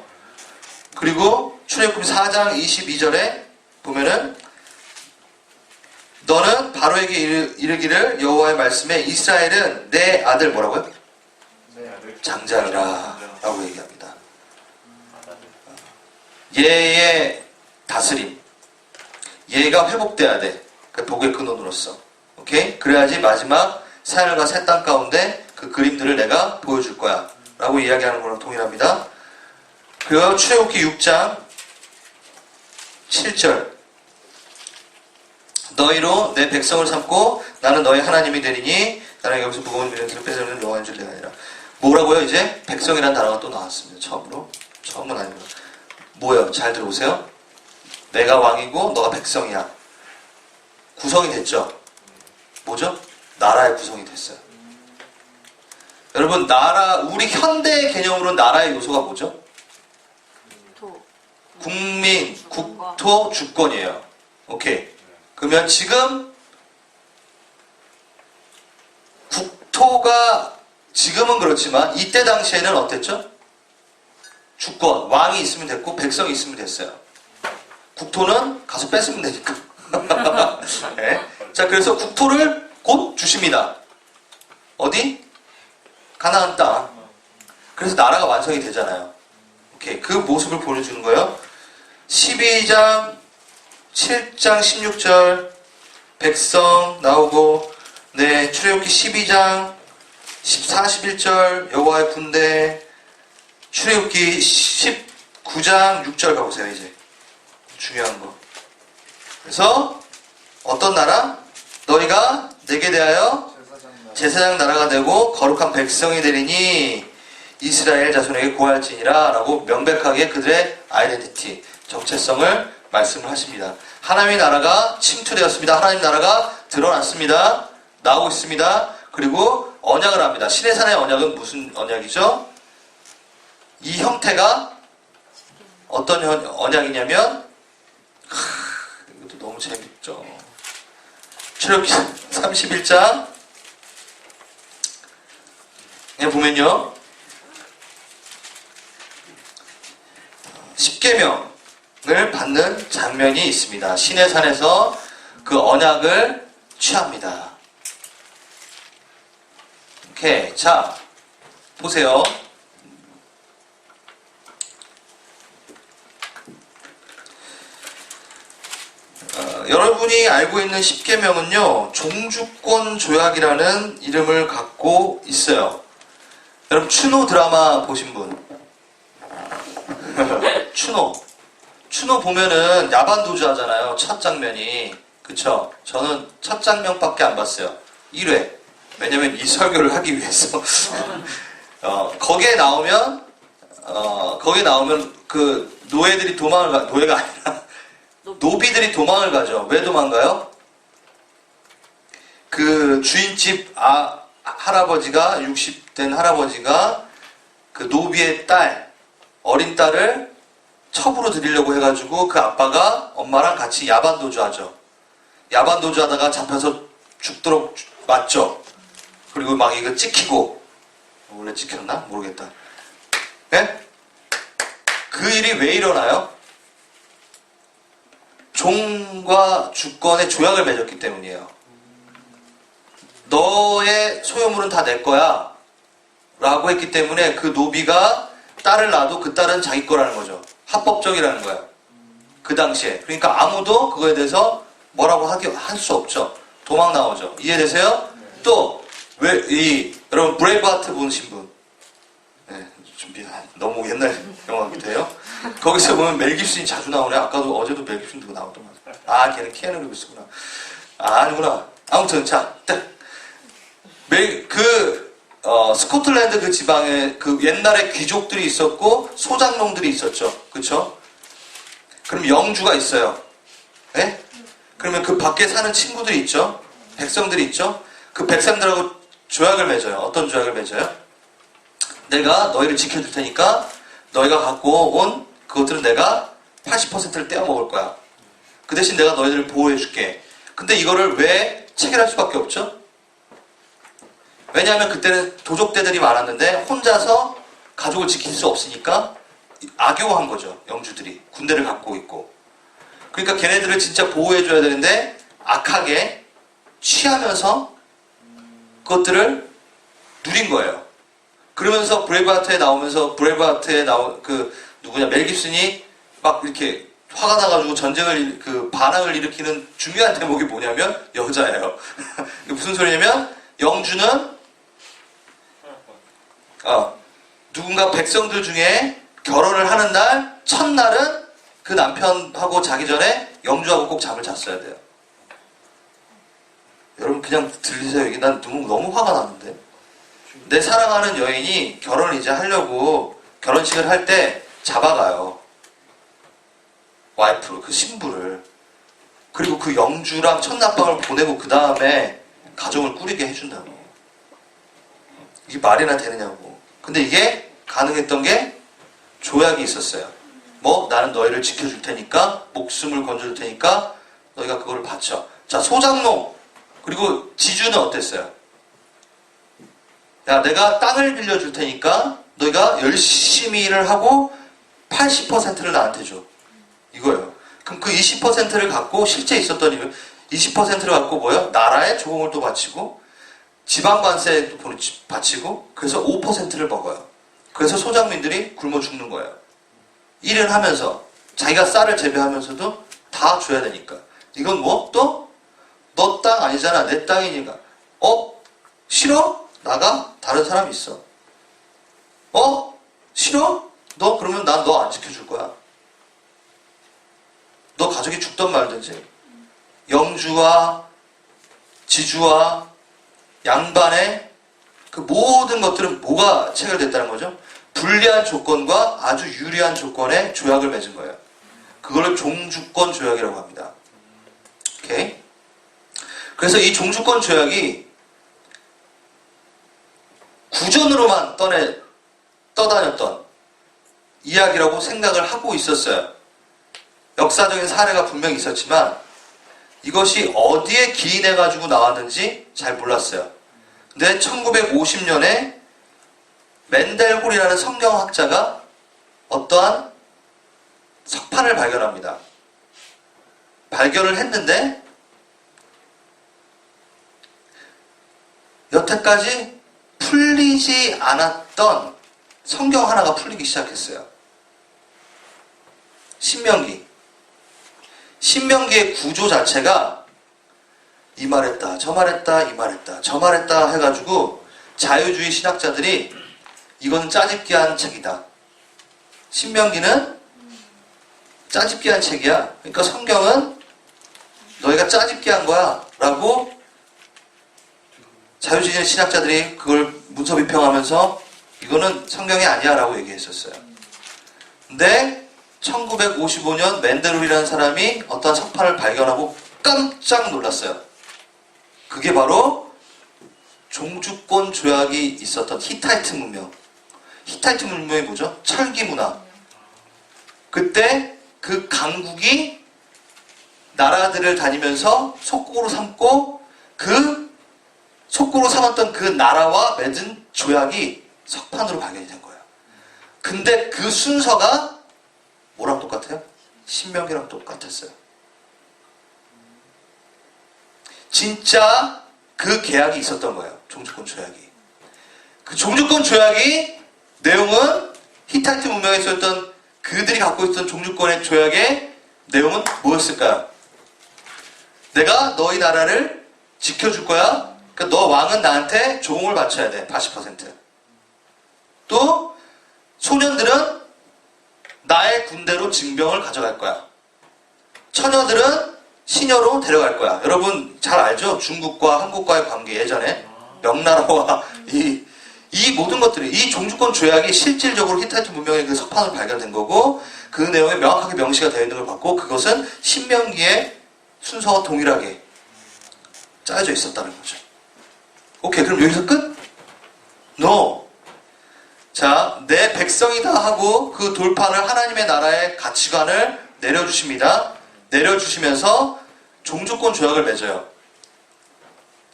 그리고 출애굽기 4장 22절에 보면은 너는 바로에게 이르기를 여호와의 말씀에 이스라엘은 내 아들 뭐라고요? 장자니라 라고 얘기합니다. 얘의 다스림, 얘가 회복돼야 돼. 그 복의 근원으로서. 오케이? 그래야지 마지막 새하늘과 새 땅 가운데 그 그림들을 내가 보여줄 거야 라고 이야기하는 거랑 동일합니다. 그리고 출애굽기 6장 7절 너희로 내 백성을 삼고 나는 너희 하나님이 되리니 나는 여기서 무거운 미련들을 뺏어내는 여호와인 줄 내가 아니라. 뭐라고요? 이제 백성이라는 단어가 또 나왔습니다. 처음으로. 처음은 아닙니다. 뭐예요? 잘 들어보세요. 내가 왕이고 너가 백성이야. 구성이 됐죠? 뭐죠? 나라의 구성이 됐어요. 여러분, 나라, 우리 현대 개념으로 나라의 요소가 뭐죠? 국민, 국토, 주권이에요. 오케이. 그러면 지금 국토가 지금은 그렇지만 이때 당시에는 어땠죠? 주권, 왕이 있으면 됐고 백성이 있으면 됐어요. 국토는 가서 뺏으면 되니까. 네. 자, 그래서 국토를 곧 주십니다. 어디? 가나안 땅. 그래서 나라가 완성이 되잖아요. 오케이. 그 모습을 보여주는 거예요. 12장 7장 16절 백성 나오고, 네, 출애굽기 12장 41절 여호와의 군대, 출애굽기 19장 6절 가보세요. 이제 중요한 거. 그래서 어떤 나라? 너희가 내게 대하여 제사장 나라가 되고 거룩한 백성이 되리니 이스라엘 자손에게 고할지니라 라고 명백하게 그들의 아이덴티티, 정체성을 말씀을 하십니다. 하나님의 나라가 침투되었습니다. 하나님 나라가 드러났습니다. 나오고 있습니다. 그리고 언약을 합니다. 시내산의 언약은 무슨 언약이죠? 이 형태가 어떤 언약이냐면, 이것도 너무 재밌죠. 출애굽기 31장 그냥 보면요, 10계명을 받는 장면이 있습니다. 시내산에서 그 언약을 취합니다. 오케이. 자, 보세요. 여러분이 알고 있는 10계명은요, 종주권 조약이라는 이름을 갖고 있어요. 여러분, 추노 드라마 보신 분? 추노 보면은 야반도주 하잖아요. 첫 장면이. 그쵸? 저는 첫 장면밖에 안 봤어요. 1회. 왜냐면 이 설교를 하기 위해서. 거기에 나오면 그 노예들이 노예가 아니라 노비들이 도망을 가죠. 왜 도망가요? 그 주인집 할아버지가, 60된 할아버지가 그 노비의 딸, 어린 딸을 첩으로 드리려고 해가지고 그 아빠가 엄마랑 같이 야반도주 하죠. 야반도주 하다가 잡혀서 죽도록 맞죠. 그리고 막 이거 찍히고, 원래 찍혔나? 모르겠다. 네? 그 일이 왜 일어나요? 종과 주권의 조약을 맺었기 때문이에요. 너의 소유물은 다 내 거야 라고 했기 때문에 그 노비가 딸을 낳아도 그 딸은 자기 거라는 거죠. 합법적이라는 거예요. 그 당시에. 그러니까 아무도 그거에 대해서 뭐라고 할 수 없죠. 도망 나오죠. 이해되세요? 또 여러분 브레이브하트 보신 분? 네, 너무 옛날 영화기도 해요. 거기서 보면 멜 깁슨이 자주 나오네. 아까도 어제도 멜 깁슨 누구 나왔던 것 같아요. 걔는 키아누 리브스구나. 아니구나. 아무튼 자, 스코틀랜드 그 지방에 그 옛날에 귀족들이 있었고 소장농들이 있었죠. 그쵸? 그럼 영주가 있어요. 네? 그러면 그 밖에 사는 친구들이 있죠. 백성들이 있죠. 그 백성들하고 조약을 맺어요. 어떤 조약을 맺어요? 내가 너희를 지켜줄 테니까 너희가 갖고 온 그것들은 내가 80%를 떼어먹을 거야. 그 대신 내가 너희들을 보호해줄게. 근데 이거를 왜 체결할 수밖에 없죠? 왜냐하면 그때는 도적대들이 많았는데 혼자서 가족을 지킬 수 없으니까 악용한 거죠. 영주들이 군대를 갖고 있고. 그러니까 걔네들을 진짜 보호해줘야 되는데 악하게 취하면서 그것들을 누린 거예요. 그러면서 브레이브하트에 나오면서 브레이브하트에 나온 멜 깁슨이 막 이렇게 화가 나가지고 전쟁을 반항을 일으키는 중요한 대목이 뭐냐면 여자예요. 무슨 소리냐면 영주는 누군가 백성들 중에 결혼을 하는 날 첫날은 그 남편하고 자기 전에 영주하고 꼭 잠을 잤어야 돼요. 여러분 그냥 들리세요? 여기 난 너무 화가 나는데. 내 사랑하는 여인이 결혼을 이제 하려고 결혼식을 할 때 잡아가요. 와이프, 그 신부를. 그리고 그 영주랑 첫날밤을 보내고 그 다음에 가정을 꾸리게 해준다고. 이게 말이나 되느냐고. 근데 이게 가능했던 게 조약이 있었어요. 나는 너희를 지켜줄 테니까, 목숨을 건져줄 테니까 너희가 그거를 바쳐. 자, 소장농 그리고 지주는 어땠어요? 야, 내가 땅을 빌려줄 테니까 너희가 열심히 일을 하고 80%를 나한테 줘. 이거예요. 그럼 그 20%를 갖고 실제 있었던 일은 20%를 갖고 뭐예요? 나라에 조공을 또 바치고 지방관세도 바치고 그래서 5%를 먹어요. 그래서 소장민들이 굶어 죽는 거예요. 일을 하면서 자기가 쌀을 재배하면서도 다 줘야 되니까. 이건 또? 너 땅 아니잖아. 내 땅이니까. 싫어? 나가? 다른 사람이 있어. 싫어? 너 그러면 난 너 안 지켜줄 거야. 너 가족이 죽던 말든지. 영주와 지주와 양반의 그 모든 것들은 뭐가 체결됐다는 거죠? 불리한 조건과 아주 유리한 조건의 조약을 맺은 거예요. 그걸 종주권 조약이라고 합니다. 오케이? 그래서 이 종주권 조약이 구전으로만 떠다녔던 이야기라고 생각을 하고 있었어요. 역사적인 사례가 분명히 있었지만 이것이 어디에 기인해가지고 나왔는지 잘 몰랐어요. 근데 1950년에 맨델홀이라는 성경학자가 어떠한 석판을 발견합니다. 발견을 했는데 여태까지 풀리지 않았던 성경 하나가 풀리기 시작했어요. 신명기의 구조 자체가 이 말했다, 저 말했다, 이 말했다, 저 말했다 해가지고 자유주의 신학자들이 이건 짜집기한 책이다. 신명기는 짜집기한 책이야. 그러니까 성경은 너희가 짜집기한 거야 라고 자유주의 신학자들이 그걸 문서 비평하면서 이거는 성경이 아니야 라고 얘기했었어요. 근데 1955년 맨델홀이라는 사람이 어떤 석판을 발견하고 깜짝 놀랐어요. 그게 바로 종주권 조약이 있었던 히타이트 문명. 히타이트 문명이 뭐죠? 철기 문화. 그때 그 강국이 나라들을 다니면서 속국으로 삼고 그 속국으로 삼았던 그 나라와 맺은 조약이 석판으로 발견이 된 거예요. 근데 그 순서가 뭐랑 똑같아요? 신명기랑 똑같았어요. 진짜 그 계약이 있었던 거예요. 종주권 조약이. 그 종주권 조약이 내용은 히타이트 문명에 있었던 그들이 갖고 있었던 종주권의 조약의 내용은 뭐였을까요? 내가 너희 나라를 지켜줄 거야. 그러니까 너 왕은 나한테 조공을 바쳐야 돼. 80%. 또 소년들은 나의 군대로 징병을 가져갈 거야. 처녀들은 시녀로 데려갈 거야. 여러분 잘 알죠? 중국과 한국과의 관계 예전에 명나라와 이 모든 것들이 이 종주권 조약이 실질적으로 히타이트 문명의 그 석판으로 발견된 거고 그 내용에 명확하게 명시가 되어 있는 걸 봤고 그것은 신명기의 순서와 동일하게 짜여져 있었다는 거죠. 오케이, 그럼 여기서 끝? No. 자, 내 백성이다 하고 그 돌판을 하나님의 나라의 가치관을 내려주십니다. 내려주시면서 종주권 조약을 맺어요.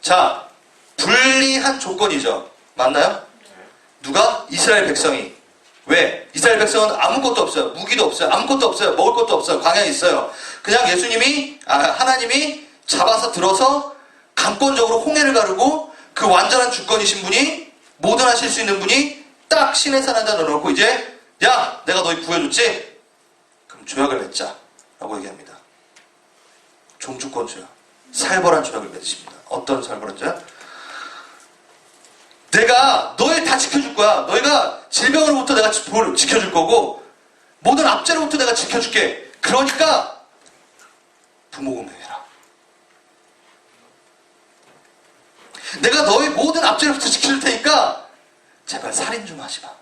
자, 불리한 조건이죠. 맞나요? 누가? 이스라엘 백성이. 왜? 이스라엘 백성은 아무것도 없어요. 무기도 없어요. 아무것도 없어요. 먹을 것도 없어요. 광야에 있어요. 그냥 하나님이 잡아서 들어서 강권적으로 홍해를 가르고 그 완전한 주권이신 분이, 모든 하실 수 있는 분이 딱 신의 산에다 넣어놓고 이제, 야, 내가 너희 구해줬지? 그럼 조약을 맺자. 라고 얘기합니다. 종주권 조약. 살벌한 조약을 맺으십니다. 어떤 살벌한 조약? 내가 너희 다 지켜줄 거야. 너희가 질병으로부터 내가 지켜줄 거고, 모든 압제로부터 내가 지켜줄게. 그러니까 부모 공경해라. 내가 너희 모든 압제로부터 지켜줄 테니까 제발 살인 좀 하지 마.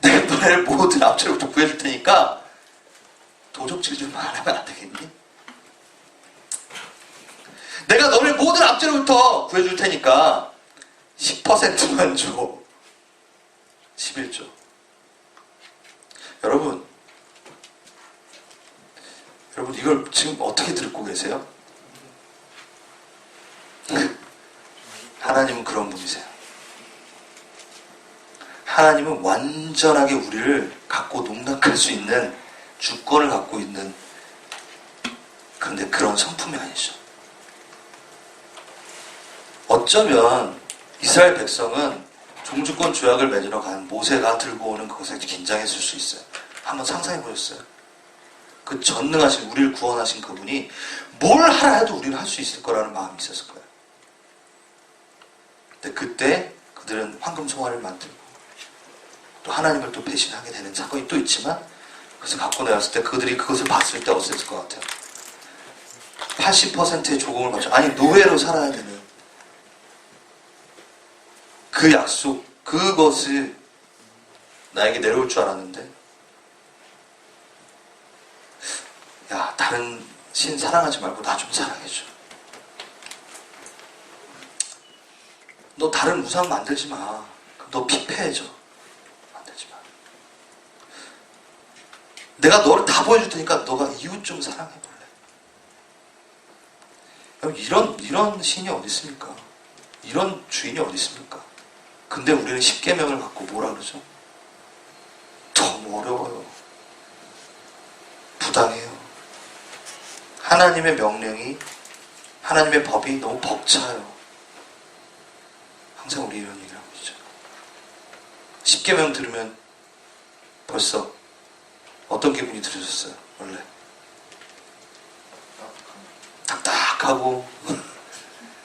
내가 너희를 모든 압제로부터 구해줄 테니까 도적질 좀 안 하면 안 되겠니? 내가 너를 모든 압제로부터 구해줄 테니까 10%만 줘. 11조. 여러분 이걸 지금 어떻게 듣고 계세요? 하나님은 그런 분이세요. 하나님은 완전하게 우리를 갖고 농락할 수 있는 주권을 갖고 있는, 그런데 그런 성품이 아니죠. 어쩌면 이스라엘 백성은 종주권 조약을 맺으러 간 모세가 들고 오는 그것에 긴장했을 수 있어요. 한번 상상해 보셨어요? 그 전능하신, 우리를 구원하신 그분이 뭘 하라 해도 우리는 할 수 있을 거라는 마음이 있었을 거예요. 근데 그때 그들은 황금 송아리를 만들고 또 하나님을 또 배신하게 되는 사건이 또 있지만, 그래서 갖고 내왔을 때 그들이 그것을 봤을 때 어땠을 것 같아요? 80%의 조공을 받죠. 아니, 노예로 살아야 되는 그 약속, 그것을 나에게 내려올 줄 알았는데, 야, 다른 신 사랑하지 말고 나 좀 사랑해줘. 너 다른 우상 만들지 마. 너 피폐해져. 만들지 마. 내가 너를 다 보여줄 테니까 너가 이웃 좀 사랑해볼래. 여러분, 이런 신이 어디 있습니까? 이런 주인이 어디 있습니까? 근데 우리는 십계명을 갖고 뭐라 그러죠? 너무 어려워요. 부당해요. 하나님의 명령이, 하나님의 법이 너무 벅차요. 항상 우리 이런 얘기를 하고 있죠. 십계명 들으면 벌써 어떤 기분이 들으셨어요? 원래 딱딱하고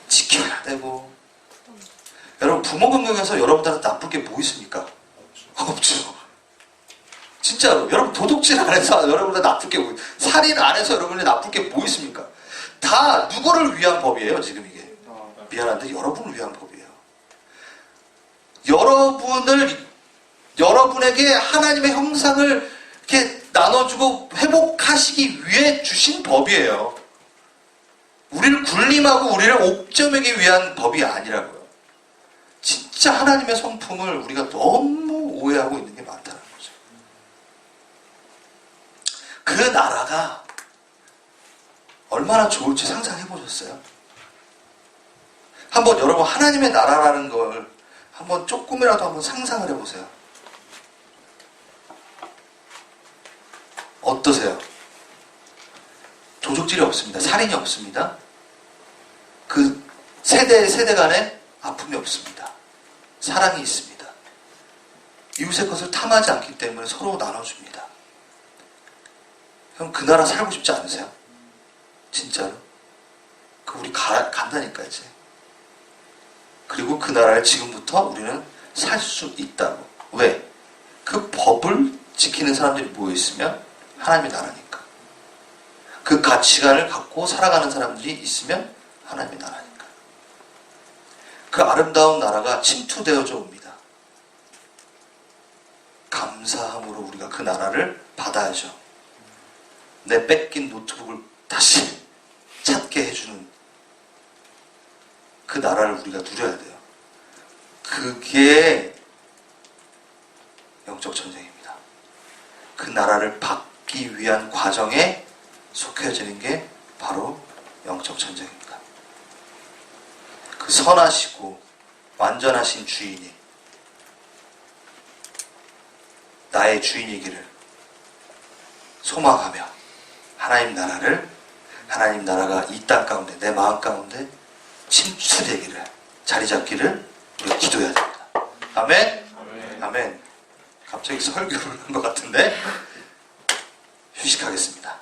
지켜야 되고. 여러분, 부모 공경에서 여러분들한테 나쁠 게 뭐 있습니까? 없죠. 진짜로. 여러분, 도둑질 안 해서 여러분들 나쁠 게 뭐, 살인 안 해서 여러분들 나쁠 게 뭐 있습니까? 다 누구를 위한 법이에요, 지금 이게? 미안한데 여러분을 위한 법이에요. 여러분에게 하나님의 형상을 이렇게 나눠주고 회복하시기 위해 주신 법이에요. 우리를 군림하고 우리를 옥죄매기 위한 법이 아니라고요. 진짜 하나님의 성품을 우리가 너무 오해하고 있는 게 많다는 거죠. 그 나라가 얼마나 좋을지 상상해 보셨어요? 한번 여러분, 하나님의 나라라는 걸 한번 조금이라도 한번 상상을 해보세요. 어떠세요? 도적질이 없습니다. 살인이 없습니다. 그 세대 간에 아픔이 없습니다. 사랑이 있습니다. 이웃의 것을 탐하지 않기 때문에 서로 나눠줍니다. 형, 그 나라 살고 싶지 않으세요? 진짜로? 우리 간다니까 이제. 그리고 그 나라를 지금부터 우리는 살 수 있다고. 왜? 그 법을 지키는 사람들이 모여있으면 하나님의 나라니까. 그 가치관을 갖고 살아가는 사람들이 있으면 하나님의 나라니까. 그 아름다운 나라가 침투되어져 옵니다. 감사함으로 우리가 그 나라를 받아야죠. 내 뺏긴 노트북을 다시 찾게 해주는 그 나라를 우리가 누려야 돼요. 그게 영적 전쟁입니다. 나라를 받기 위한 과정에 속해지는 게 바로 영적 전쟁입니다. 그 선하시고 완전하신 주인이 나의 주인이기를 소망하며 하나님 나라가 이 땅 가운데 내 마음 가운데 침투되기를 자리 잡기를 우리가 기도해야 됩니다. 아멘? 아멘. 갑자기 설교를 한 것 같은데 휴식하겠습니다.